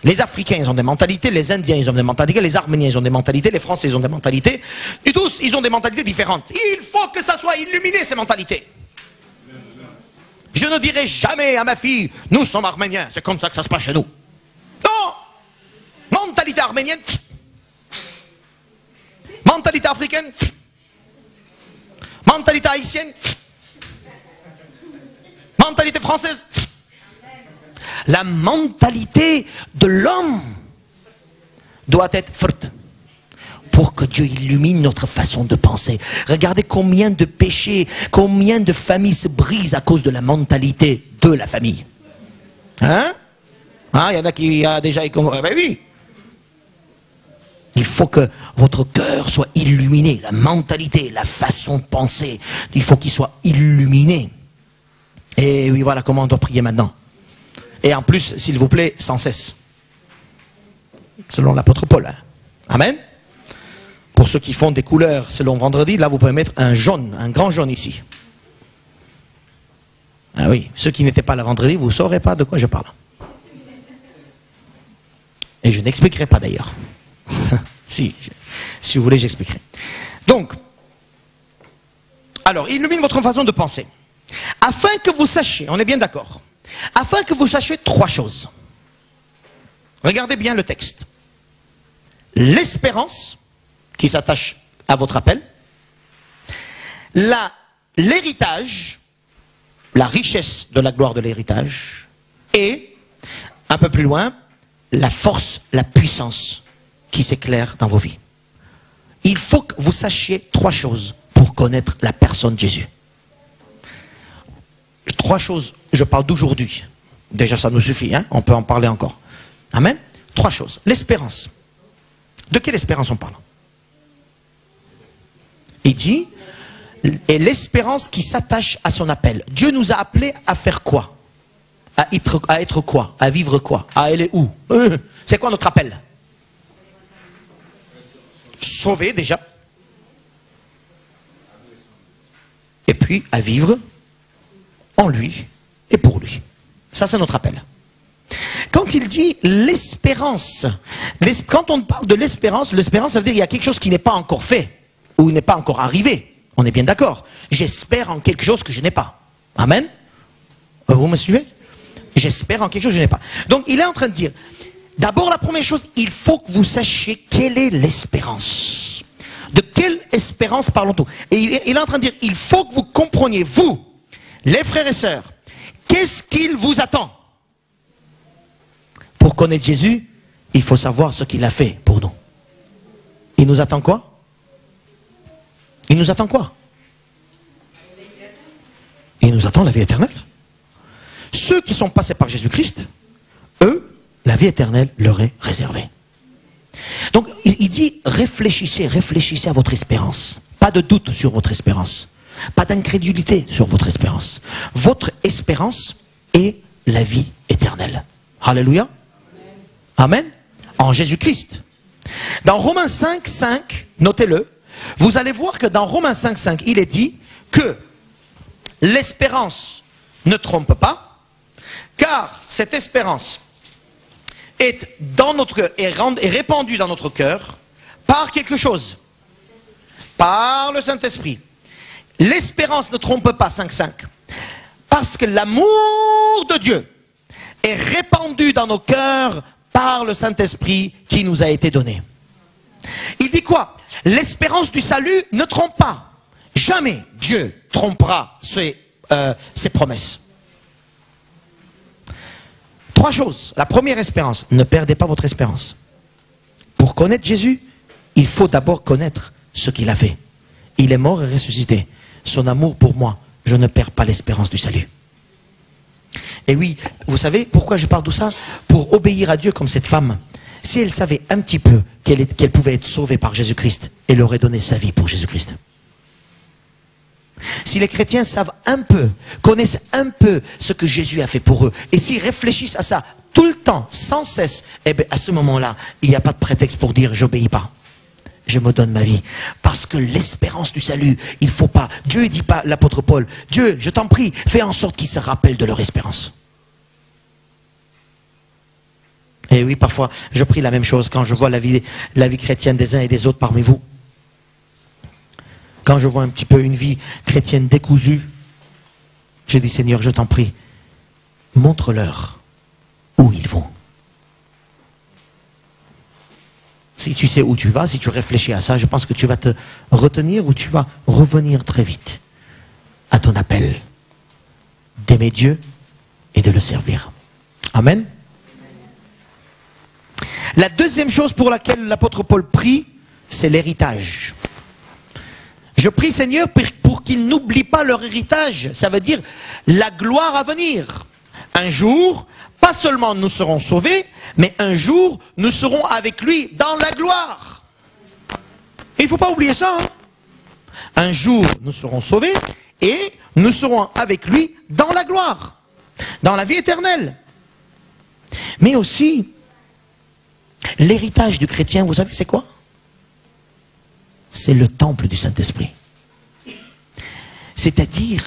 A: Les Africains, ils ont des mentalités, les Indiens, ils ont des mentalités, les Arméniens, ils ont des mentalités, les Français, ils ont des mentalités. Et tous, ils ont des mentalités différentes. Il faut que ça soit illuminé, ces mentalités. Je ne dirai jamais à ma fille, nous sommes Arméniens, c'est comme ça que ça se passe chez nous. Non! Mentalité arménienne. Mentalité africaine. Mentalité haïtienne. Mentalité française. La mentalité de l'homme doit être forte pour que Dieu illumine notre façon de penser. Regardez combien de péchés, combien de familles se brisent à cause de la mentalité de la famille. Hein? Ah, il y en a qui a déjà... Ben oui. Il faut que votre cœur soit illuminé, la mentalité, la façon de penser. Il faut qu'il soit illuminé. Et oui, voilà comment on doit prier maintenant. Et en plus, s'il vous plaît, sans cesse. Selon l'apôtre Paul. Hein. Amen. Pour ceux qui font des couleurs selon vendredi, là vous pouvez mettre un jaune, un grand jaune ici. Ah oui, ceux qui n'étaient pas là vendredi, vous ne saurez pas de quoi je parle. Et je n'expliquerai pas d'ailleurs. Si vous voulez, j'expliquerai. Donc, alors, illumine votre façon de penser. Afin que vous sachiez, on est bien d'accord, afin que vous sachiez trois choses. Regardez bien le texte. L'espérance qui s'attache à votre appel, l'héritage, la richesse de la gloire de l'héritage, et, un peu plus loin, la force, la puissance qui s'éclaire dans vos vies. Il faut que vous sachiez trois choses pour connaître la personne de Jésus. Trois choses, je parle d'aujourd'hui. Déjà ça nous suffit, hein? On peut en parler encore. Amen. Trois choses. L'espérance. De quelle espérance on parle? Il dit, et l'espérance qui s'attache à son appel. Dieu nous a appelés à faire quoi? À être quoi? À vivre quoi? À aller où? C'est quoi notre appel? Sauver déjà. Et puis à vivre en lui et pour lui. Ça c'est notre appel. Quand il dit l'espérance, quand on parle de l'espérance, l'espérance ça veut dire qu'il y a quelque chose qui n'est pas encore fait. Ou n'est pas encore arrivé. On est bien d'accord. J'espère en quelque chose que je n'ai pas. Amen. Vous me suivez? J'espère en quelque chose que je n'ai pas. Donc il est en train de dire, d'abord la première chose, il faut que vous sachiez quelle est l'espérance. De quelle espérance parlons-nous? Et il est en train de dire, il faut que vous compreniez, vous, les frères et sœurs, qu'est-ce qu'il vous attend? Pour connaître Jésus, il faut savoir ce qu'il a fait pour nous. Il nous attend quoi? Il nous attend quoi? Il nous attend la vie éternelle. Ceux qui sont passés par Jésus-Christ, eux, la vie éternelle leur est réservée. Donc, il dit, réfléchissez à votre espérance. Pas de doute sur votre espérance. Pas d'incrédulité sur votre espérance. Votre espérance est la vie éternelle. Alléluia. Amen. En Jésus-Christ. Dans Romains 5, 5, notez-le, vous allez voir que dans Romains 5, 5, il est dit que l'espérance ne trompe pas, car cette espérance est dans notre est répandue dans notre cœur par quelque chose, par le Saint-Esprit. L'espérance ne trompe pas, 5.5, parce que l'amour de Dieu est répandu dans nos cœurs par le Saint-Esprit qui nous a été donné. Il dit quoi? L'espérance du salut ne trompe pas. Jamais Dieu trompera ses promesses. Trois choses. La première espérance, ne perdez pas votre espérance. Pour connaître Jésus, il faut d'abord connaître ce qu'il a fait. Il est mort et ressuscité. Son amour pour moi, je ne perds pas l'espérance du salut. Et oui, vous savez pourquoi je parle de ça? Pour obéir à Dieu comme cette femme. Si elle savait un petit peu qu'elle pouvait être sauvée par Jésus-Christ, elle aurait donné sa vie pour Jésus-Christ. Si les chrétiens savent un peu, connaissent un peu ce que Jésus a fait pour eux, et s'ils réfléchissent à ça tout le temps, sans cesse, eh bien à ce moment-là, il n'y a pas de prétexte pour dire j'obéis pas. Je me donne ma vie. Parce que l'espérance du salut, il ne faut pas. Dieu ne dit pas, l'apôtre Paul, Dieu, je t'en prie, fais en sorte qu'ils se rappellent de leur espérance. Et oui, parfois, je prie la même chose quand je vois la vie chrétienne des uns et des autres parmi vous. Quand je vois un petit peu une vie chrétienne décousue, je dis, Seigneur, je t'en prie, montre-leur où ils vont. Si tu sais où tu vas, si tu réfléchis à ça, je pense que tu vas te retenir ou tu vas revenir très vite à ton appel d'aimer Dieu et de le servir. Amen. La deuxième chose pour laquelle l'apôtre Paul prie, c'est l'héritage. Je prie Seigneur pour qu'ils n'oublient pas leur héritage. Ça veut dire la gloire à venir. Un jour, pas seulement nous serons sauvés, mais un jour, nous serons avec lui dans la gloire. Il ne faut pas oublier ça. Hein? Un jour, nous serons sauvés et nous serons avec lui dans la gloire, dans la vie éternelle. Mais aussi, l'héritage du chrétien, vous savez c'est quoi? C'est le temple du Saint-Esprit. C'est-à-dire,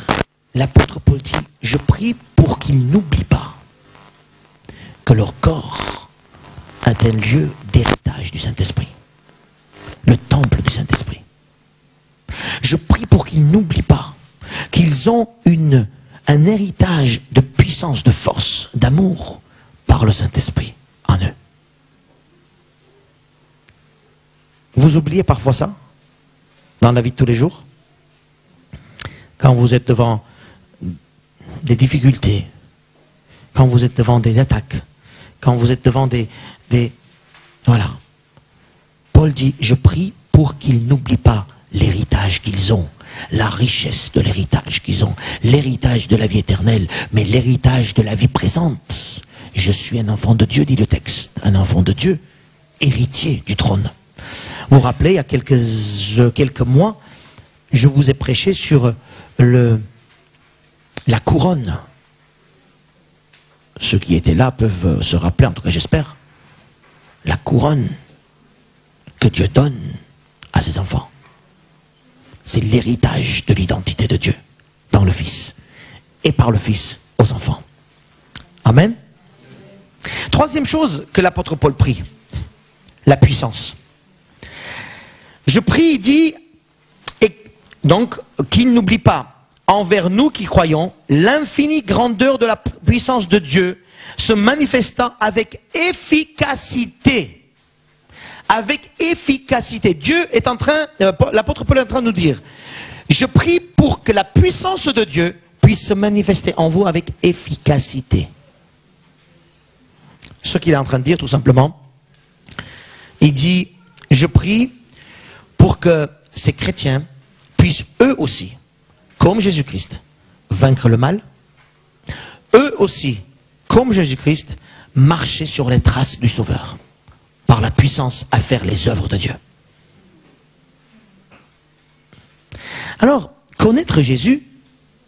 A: l'apôtre Paul dit, je prie pour qu'ils n'oublient pas que leur corps est un lieu d'héritage du Saint-Esprit. Le temple du Saint-Esprit. Je prie pour qu'ils n'oublient pas qu'ils ont un héritage de puissance, de force, d'amour par le Saint-Esprit en eux. Vous oubliez parfois ça dans la vie de tous les jours? Quand vous êtes devant des difficultés, quand vous êtes devant des attaques, quand vous êtes devant voilà. Paul dit, je prie pour qu'ils n'oublient pas l'héritage qu'ils ont, la richesse de l'héritage qu'ils ont, l'héritage de la vie éternelle, mais l'héritage de la vie présente. Je suis un enfant de Dieu, dit le texte, un enfant de Dieu, héritier du trône. Vous vous rappelez, il y a quelques mois, je vous ai prêché sur la couronne. Ceux qui étaient là peuvent se rappeler, en tout cas j'espère, la couronne que Dieu donne à ses enfants. C'est l'héritage de l'identité de Dieu dans le Fils et par le Fils aux enfants. Amen. Troisième chose que l'apôtre Paul prie, la puissance. Je prie, il dit, et donc qu'il n'oublie pas envers nous qui croyons l'infinie grandeur de la puissance de Dieu se manifestant avec efficacité. Avec efficacité. Dieu est en train, l'apôtre Paul est en train de nous dire, je prie pour que la puissance de Dieu puisse se manifester en vous avec efficacité. Ce qu'il est en train de dire tout simplement, il dit, je prie pour que ces chrétiens puissent eux aussi, comme Jésus-Christ, vaincre le mal, eux aussi, comme Jésus-Christ, marcher sur les traces du Sauveur, par la puissance à faire les œuvres de Dieu. Alors, connaître Jésus,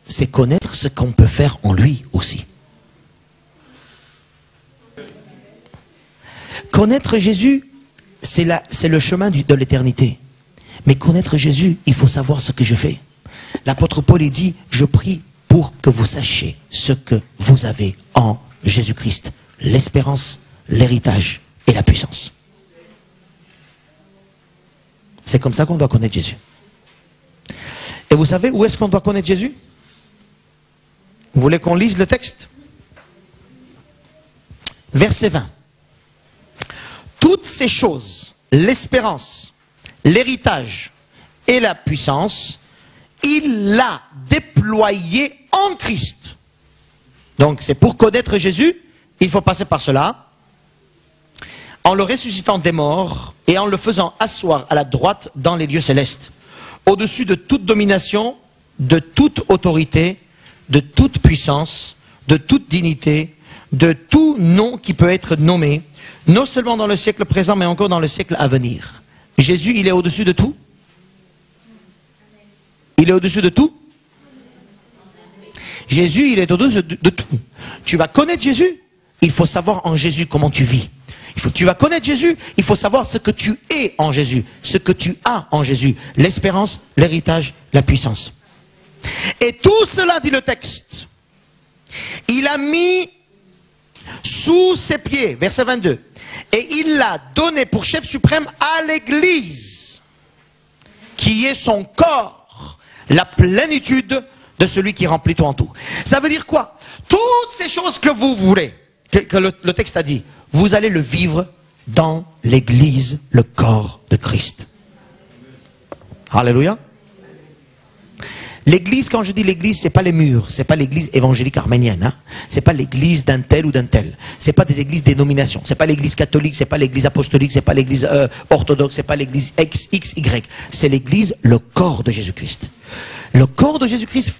A: c'est connaître ce qu'on peut faire en lui aussi. Connaître Jésus, c'est le chemin de l'éternité. Mais connaître Jésus, il faut savoir ce que je fais. L'apôtre Paul dit, je prie pour que vous sachiez ce que vous avez en Jésus-Christ. L'espérance, l'héritage et la puissance. C'est comme ça qu'on doit connaître Jésus. Et vous savez où est-ce qu'on doit connaître Jésus? Vous voulez qu'on lise le texte? Verset 20. Toutes ces choses, l'espérance, l'héritage et la puissance, il l'a déployé en Christ. Donc c'est pour connaître Jésus, il faut passer par cela, en le ressuscitant des morts et en le faisant asseoir à la droite dans les lieux célestes, au-dessus de toute domination, de toute autorité, de toute puissance, de toute dignité, de tout nom qui peut être nommé, non seulement dans le siècle présent, mais encore dans le siècle à venir. Jésus, il est au-dessus de tout? Il est au-dessus de tout? Jésus, il est au-dessus de tout. Tu vas connaître Jésus, il faut savoir en Jésus comment tu vis. Tu vas connaître Jésus, il faut savoir ce que tu es en Jésus, ce que tu as en Jésus, l'espérance, l'héritage, la puissance. Et tout cela, dit le texte, il a mis sous ses pieds, verset 22, et il l'a donné pour chef suprême à l'Église, qui est son corps, la plénitude de celui qui remplit tout en tout. Ça veut dire quoi? Toutes ces choses que vous voulez, que le texte a dit, vous allez le vivre dans l'Église, le corps de Christ. Alléluia. L'église, quand je dis l'église, c'est pas les murs, c'est pas l'église évangélique arménienne, hein. C'est pas l'église d'un tel ou d'un tel. C'est pas des églises dénominations, c'est pas l'église catholique, c'est pas l'église apostolique, c'est pas l'église orthodoxe, c'est pas l'église X, Y. C'est l'église, le corps de Jésus-Christ. Le corps de Jésus-Christ,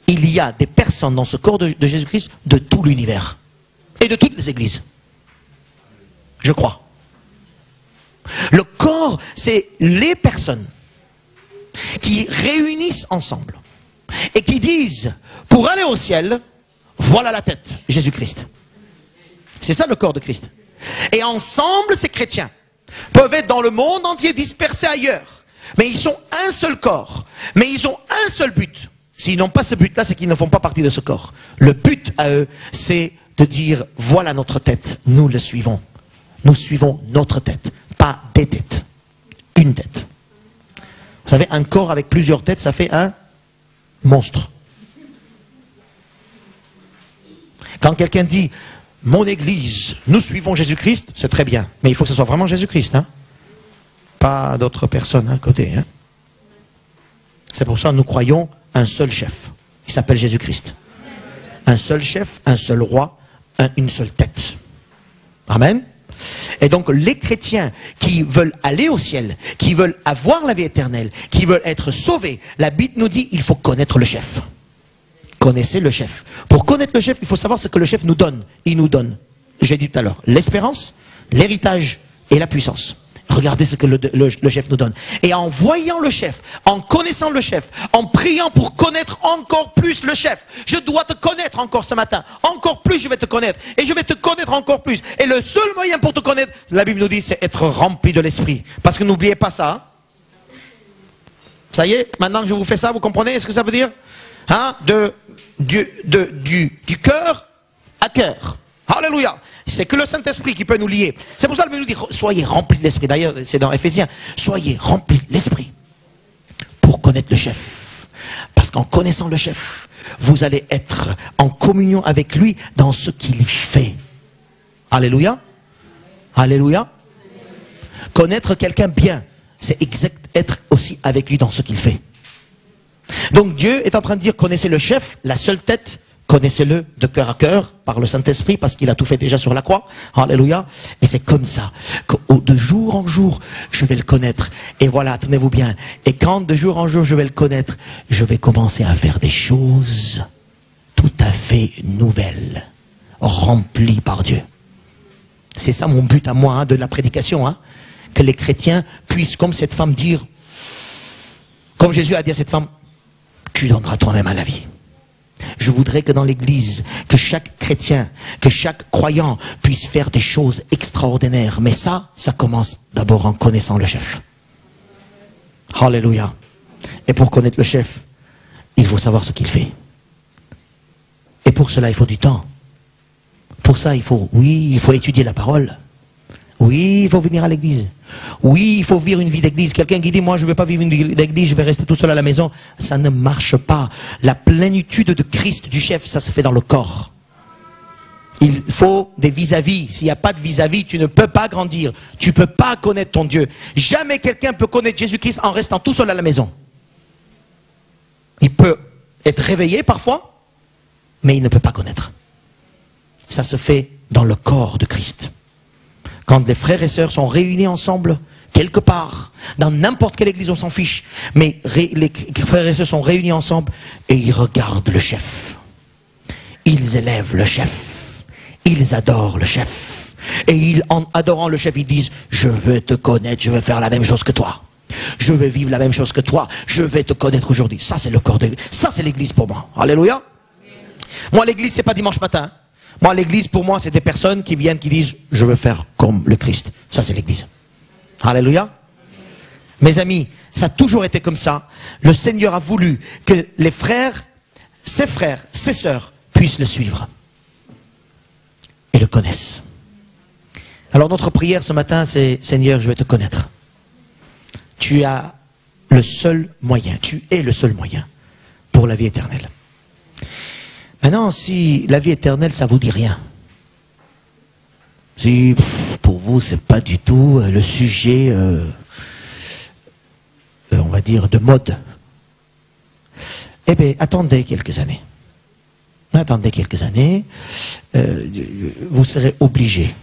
A: il y a des personnes dans ce corps de Jésus-Christ de tout l'univers. Et de toutes les églises. Je crois. Le corps, c'est les personnes qui réunissent ensemble et qui disent, pour aller au ciel, voilà la tête, Jésus-Christ. C'est ça le corps de Christ. Et ensemble, ces chrétiens peuvent être dans le monde entier, dispersés ailleurs. Mais ils sont un seul corps. Mais ils ont un seul but. S'ils n'ont pas ce but-là, c'est qu'ils ne font pas partie de ce corps. Le but à eux, c'est de dire, voilà notre tête, nous le suivons. Nous suivons notre tête, pas des têtes. Une tête. Vous savez, un corps avec plusieurs têtes, ça fait un monstre. Quand quelqu'un dit, mon église, nous suivons Jésus-Christ, c'est très bien. Mais il faut que ce soit vraiment Jésus-Christ, hein? Pas d'autres personnes à côté. Hein? C'est pour ça que nous croyons un seul chef. Il s'appelle Jésus-Christ. Un seul chef, un seul roi, une seule tête. Amen. Et donc les chrétiens qui veulent aller au ciel, qui veulent avoir la vie éternelle, qui veulent être sauvés, la Bible nous dit il faut connaître le chef. Connaissez le chef. Pour connaître le chef, il faut savoir ce que le chef nous donne. Il nous donne, j'ai dit tout à l'heure, l'espérance, l'héritage et la puissance. Regardez ce que le chef nous donne. Et en voyant le chef, en connaissant le chef, en priant pour connaître encore plus le chef, je dois te connaître encore ce matin. Encore plus je vais te connaître. Et je vais te connaître encore plus. Et le seul moyen pour te connaître, la Bible nous dit, c'est être rempli de l'esprit. Parce que n'oubliez pas ça. Hein? Ça y est, maintenant que je vous fais ça, vous comprenez ce que ça veut dire? Hein? Du cœur à cœur. Alléluia. C'est que le Saint-Esprit qui peut nous lier. C'est pour ça que la Bible nous dit, soyez remplis de l'Esprit. D'ailleurs, c'est dans Éphésiens. Soyez remplis de l'Esprit. Pour connaître le chef. Parce qu'en connaissant le chef, vous allez être en communion avec lui dans ce qu'il fait. Alléluia. Alléluia. Connaître quelqu'un bien, c'est exact être aussi avec lui dans ce qu'il fait. Donc Dieu est en train de dire, connaissez le chef, la seule tête. Connaissez-le de cœur à cœur par le Saint-Esprit parce qu'il a tout fait déjà sur la croix. Alléluia. Et c'est comme ça que de jour en jour, je vais le connaître. Et voilà, tenez-vous bien. Et quand de jour en jour, je vais le connaître, je vais commencer à faire des choses tout à fait nouvelles, remplies par Dieu. C'est ça mon but à moi hein, de la prédication. Hein, que les chrétiens puissent, comme cette femme, dire, comme Jésus a dit à cette femme, tu donneras toi-même à la vie. Je voudrais que dans l'église, que chaque chrétien, que chaque croyant puisse faire des choses extraordinaires. Mais ça commence d'abord en connaissant le chef. Alléluia. Et pour connaître le chef, il faut savoir ce qu'il fait. Et pour cela, il faut du temps. Pour ça, il faut étudier la parole. Oui, il faut venir à l'église. Oui, il faut vivre une vie d'église. Quelqu'un qui dit, moi je ne veux pas vivre une vie d'église, je vais rester tout seul à la maison. Ça ne marche pas. La plénitude de Christ, du chef, ça se fait dans le corps. Il faut des vis-à-vis. S'il n'y a pas de vis-à-vis, tu ne peux pas grandir. Tu ne peux pas connaître ton Dieu. Jamais quelqu'un peut connaître Jésus-Christ en restant tout seul à la maison. Il peut être réveillé parfois, mais il ne peut pas connaître. Ça se fait dans le corps de Christ. Quand les frères et sœurs sont réunis ensemble, quelque part, dans n'importe quelle église, on s'en fiche, mais les frères et sœurs sont réunis ensemble et ils regardent le chef. Ils élèvent le chef. Ils adorent le chef. Et en adorant le chef, ils disent, je veux te connaître, je veux faire la même chose que toi. Je veux vivre la même chose que toi. Je vais te connaître aujourd'hui. Ça, c'est le corps de l'église. Ça, c'est l'église pour moi. Alléluia. Moi, l'église, c'est pas dimanche matin. Moi, l'église, pour moi, c'est des personnes qui viennent, qui disent, je veux faire comme le Christ. Ça, c'est l'église. Alléluia. Mes amis, ça a toujours été comme ça. Le Seigneur a voulu que les frères, ses sœurs, puissent le suivre. Et le connaissent. Alors notre prière ce matin, c'est, Seigneur, je vais te connaître. Tu as le seul moyen, tu es le seul moyen pour la vie éternelle. Maintenant, si la vie éternelle, ça vous dit rien, si pour vous, c'est pas du tout le sujet, on va dire, de mode, eh bien, attendez quelques années. Attendez quelques années, vous serez obligé,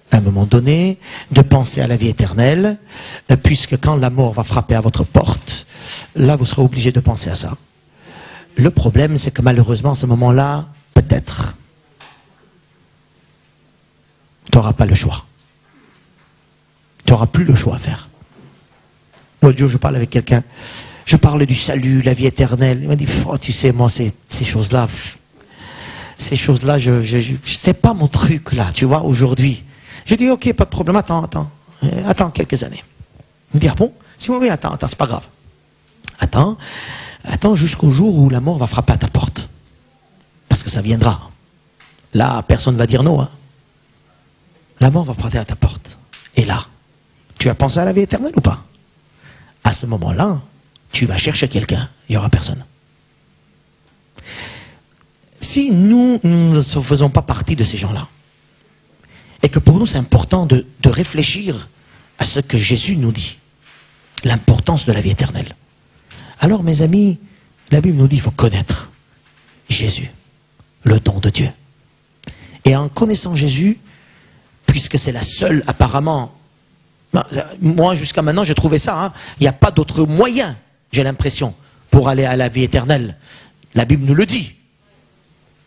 A: à un moment donné, de penser à la vie éternelle, puisque quand la mort va frapper à votre porte, là, vous serez obligé de penser à ça. Le problème, c'est que malheureusement, à ce moment-là, peut-être, tu n'auras pas le choix. Tu n'auras plus le choix à faire. L'autre jour, je parle avec quelqu'un, je parlais du salut, la vie éternelle. Il m'a dit, oh, tu sais, moi, ces choses-là... Ces choses-là, c'est pas mon truc là, tu vois, aujourd'hui. J'ai dit, ok, pas de problème, attends quelques années. Il me dit, ah bon? Je dis, oui, attends, c'est pas grave. Attends jusqu'au jour où la mort va frapper à ta porte. Parce que ça viendra. Là, personne ne va dire non. Hein. La mort va frapper à ta porte. Et là, tu as pensé à la vie éternelle ou pas? À ce moment-là, tu vas chercher quelqu'un, il n'y aura personne. Si nous ne faisons pas partie de ces gens-là, et que pour nous c'est important de réfléchir à ce que Jésus nous dit, l'importance de la vie éternelle, alors mes amis, la Bible nous dit qu'il faut connaître Jésus, le don de Dieu. Et en connaissant Jésus, puisque c'est la seule apparemment, moi jusqu'à maintenant j'ai trouvé ça, hein, il n'y a pas d'autre moyen, j'ai l'impression, pour aller à la vie éternelle. La Bible nous le dit.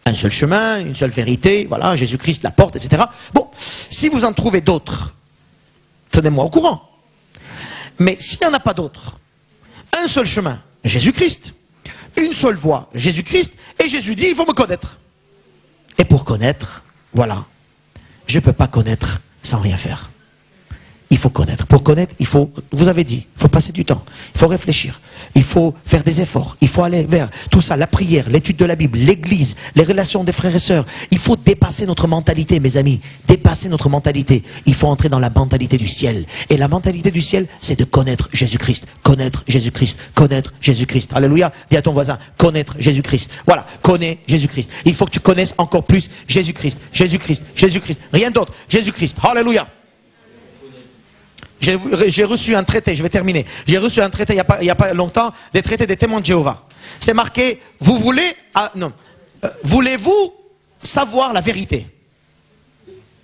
A: Un seul chemin, une seule vérité, voilà, Jésus-Christ, la porte, etc. Bon, si vous en trouvez d'autres, tenez-moi au courant. Mais s'il n'y en a pas d'autres, un seul chemin, Jésus-Christ, une seule voie, Jésus-Christ, et Jésus dit, il faut me connaître. Et pour connaître, voilà, je ne peux pas connaître sans rien faire. Il faut connaître. Pour connaître, il faut, vous avez dit, il faut passer du temps, il faut réfléchir, il faut faire des efforts, il faut aller vers tout ça, la prière, l'étude de la Bible, l'église, les relations des frères et sœurs. Il faut dépasser notre mentalité, mes amis, dépasser notre mentalité. Il faut entrer dans la mentalité du ciel. Et la mentalité du ciel, c'est de connaître Jésus-Christ, connaître Jésus-Christ, connaître Jésus-Christ. Alléluia, dis à ton voisin, connaître Jésus-Christ. Voilà, connais Jésus-Christ. Il faut que tu connaisses encore plus Jésus-Christ, Jésus-Christ, Jésus-Christ, rien d'autre, Jésus-Christ. Alléluia. J'ai reçu un traité, je vais terminer. J'ai reçu un traité il n'y a pas longtemps, des traités des témoins de Jéhovah. C'est marqué, vous voulez, voulez-vous savoir la vérité?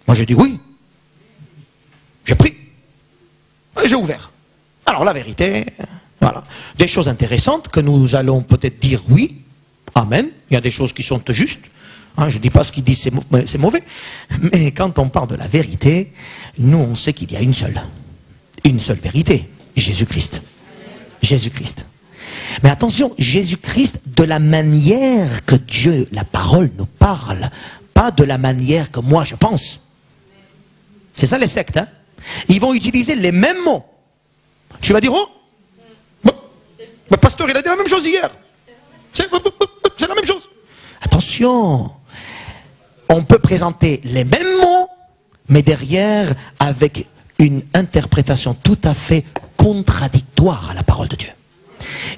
A: Moi j'ai dit oui. J'ai pris. J'ai ouvert. Alors la vérité, voilà. Des choses intéressantes que nous allons peut-être dire oui. Amen. Il y a des choses qui sont justes. Hein, je ne dis pas ce qu'ils disent c'est mauvais. Mais quand on parle de la vérité, nous on sait qu'il y a une seule vérité, Jésus-Christ. Jésus-Christ. Mais attention, Jésus-Christ de la manière que Dieu, la parole nous parle, pas de la manière que moi je pense. C'est ça les sectes, hein? Ils vont utiliser les mêmes mots. Tu vas dire, oh, le pasteur il a dit la même chose hier. C'est la même chose. Attention, on peut présenter les mêmes mots, mais derrière avec une interprétation tout à fait contradictoire à la parole de Dieu.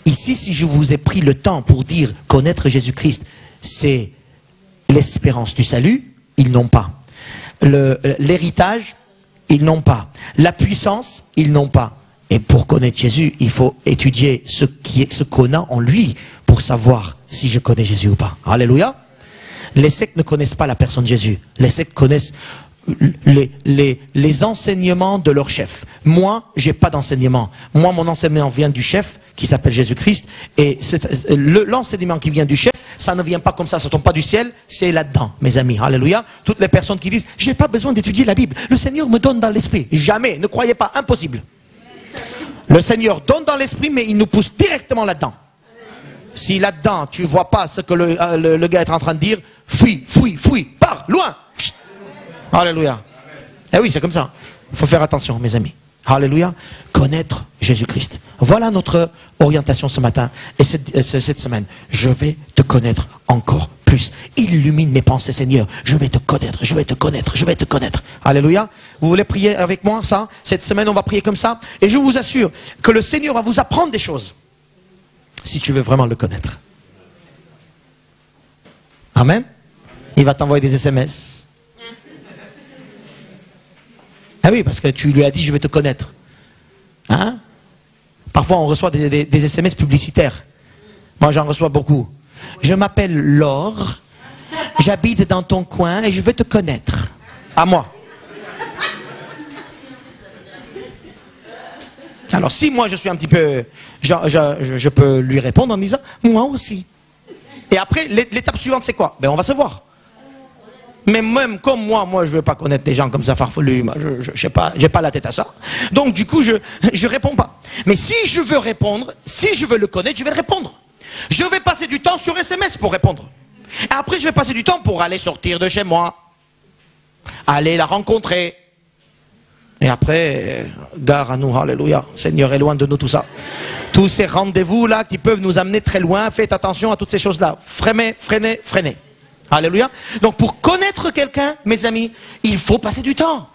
A: Ici, si je vous ai pris le temps pour dire connaître Jésus-Christ, c'est l'espérance du salut, ils n'ont pas. L'héritage, ils n'ont pas. La puissance, ils n'ont pas. Et pour connaître Jésus, il faut étudier ce qu'on a en lui pour savoir si je connais Jésus ou pas. Alléluia. Les sectes ne connaissent pas la personne de Jésus. Les sectes connaissent les enseignements de leur chef. Moi, j'ai pas d'enseignement. Moi, mon enseignement vient du chef qui s'appelle Jésus-Christ. Et l'enseignement qui vient du chef, ça ne vient pas comme ça tombe pas du ciel, c'est là-dedans, mes amis. Alléluia. Toutes les personnes qui disent, j'ai pas besoin d'étudier la Bible. Le Seigneur me donne dans l'esprit. Jamais, ne croyez pas, impossible. Le Seigneur donne dans l'esprit, mais il nous pousse directement là-dedans. Si là-dedans, tu vois pas ce que le gars est en train de dire, fuis, pars, loin. Alléluia. Eh oui, c'est comme ça. Il faut faire attention, mes amis. Alléluia. Connaître Jésus-Christ. Voilà notre orientation ce matin et cette semaine. Je vais te connaître encore plus. Illumine mes pensées, Seigneur. Je vais te connaître, je vais te connaître, je vais te connaître. Alléluia. Vous voulez prier avec moi, ça? Cette semaine, on va prier comme ça. Et je vous assure que le Seigneur va vous apprendre des choses. Si tu veux vraiment le connaître. Amen. Il va t'envoyer des SMS. Ah oui, parce que tu lui as dit, je vais te connaître. Hein? Parfois, on reçoit des SMS publicitaires. Moi, j'en reçois beaucoup. Je m'appelle Laure, j'habite dans ton coin et je veux te connaître. À moi. Alors, si moi, je suis un petit peu... Je peux lui répondre en disant, moi aussi. Et après, l'étape suivante, c'est quoi? Ben, on va se voir. Mais même comme moi je ne veux pas connaître des gens comme ça farfelus, je sais pas, j'ai pas la tête à ça. Donc du coup, je réponds pas. Mais si je veux répondre, si je veux le connaître, je vais le répondre. Je vais passer du temps sur SMS pour répondre. Et après, je vais passer du temps pour aller sortir de chez moi, aller la rencontrer. Et après, gare à nous, alléluia. Seigneur est loin de nous tout ça. Tous ces rendez-vous là qui peuvent nous amener très loin, faites attention à toutes ces choses là. Freinez. Alléluia. Donc pour connaître quelqu'un, mes amis, il faut passer du temps.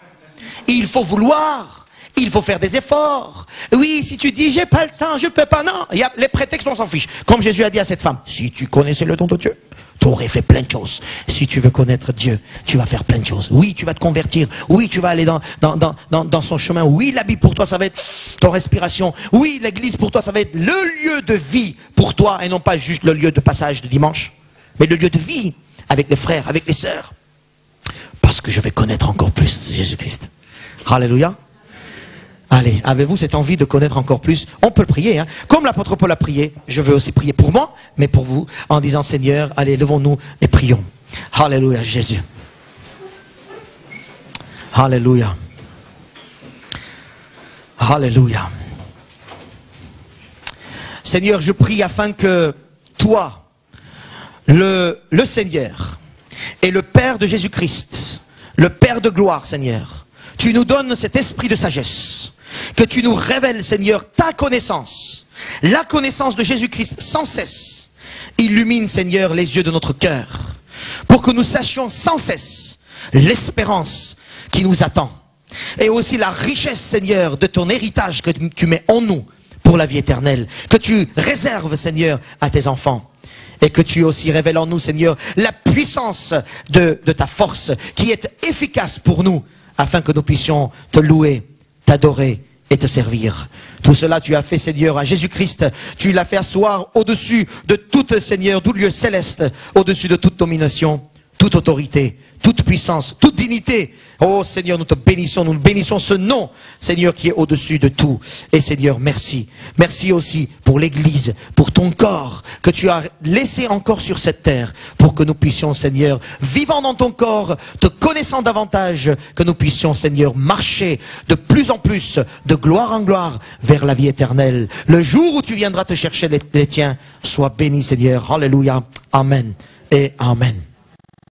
A: Il faut vouloir. Il faut faire des efforts. Oui, si tu dis j'ai pas le temps, je peux pas, non. Il y a les prétextes, on s'en fiche. Comme Jésus a dit à cette femme, si tu connaissais le don de Dieu, tu aurais fait plein de choses. Si tu veux connaître Dieu, tu vas faire plein de choses. Oui, tu vas te convertir. Oui, tu vas aller dans son chemin. Oui, la Bible pour toi, ça va être ton respiration. Oui, l'église pour toi, ça va être le lieu de vie pour toi et non pas juste le lieu de passage de dimanche, mais le lieu de vie. Avec les frères, avec les sœurs. Parce que je vais connaître encore plus Jésus-Christ. Alléluia. Allez, avez-vous cette envie de connaître encore plus? On peut le prier, hein. Comme l'apôtre Paul a prié, je veux aussi prier pour moi, mais pour vous, en disant Seigneur, allez, levons-nous et prions. Alléluia, Jésus. Alléluia. Alléluia. Seigneur, je prie afin que toi, le Seigneur et le Père de Jésus-Christ, le Père de gloire, Seigneur, tu nous donnes cet esprit de sagesse, que tu nous révèles, Seigneur, ta connaissance, la connaissance de Jésus-Christ sans cesse. Illumine, Seigneur, les yeux de notre cœur, pour que nous sachions sans cesse l'espérance qui nous attend, et aussi la richesse, Seigneur, de ton héritage que tu mets en nous pour la vie éternelle, que tu réserves, Seigneur, à tes enfants. Et que tu aussi révèles en nous, Seigneur, la puissance de ta force qui est efficace pour nous, afin que nous puissions te louer, t'adorer et te servir. Tout cela tu as fait, Seigneur, à Jésus-Christ. Tu l'as fait asseoir au-dessus de tout, Seigneur, tout lieu céleste, au-dessus de toute domination, toute autorité, toute puissance, toute dignité. Oh Seigneur, nous te bénissons, nous bénissons ce nom, Seigneur, qui est au-dessus de tout. Et Seigneur, merci. Merci aussi pour l'Église, pour ton corps que tu as laissé encore sur cette terre, pour que nous puissions, Seigneur, vivant dans ton corps, te connaissant davantage, que nous puissions, Seigneur, marcher de plus en plus, de gloire en gloire, vers la vie éternelle. Le jour où tu viendras te chercher les tiens, sois béni, Seigneur. Alléluia. Amen et Amen.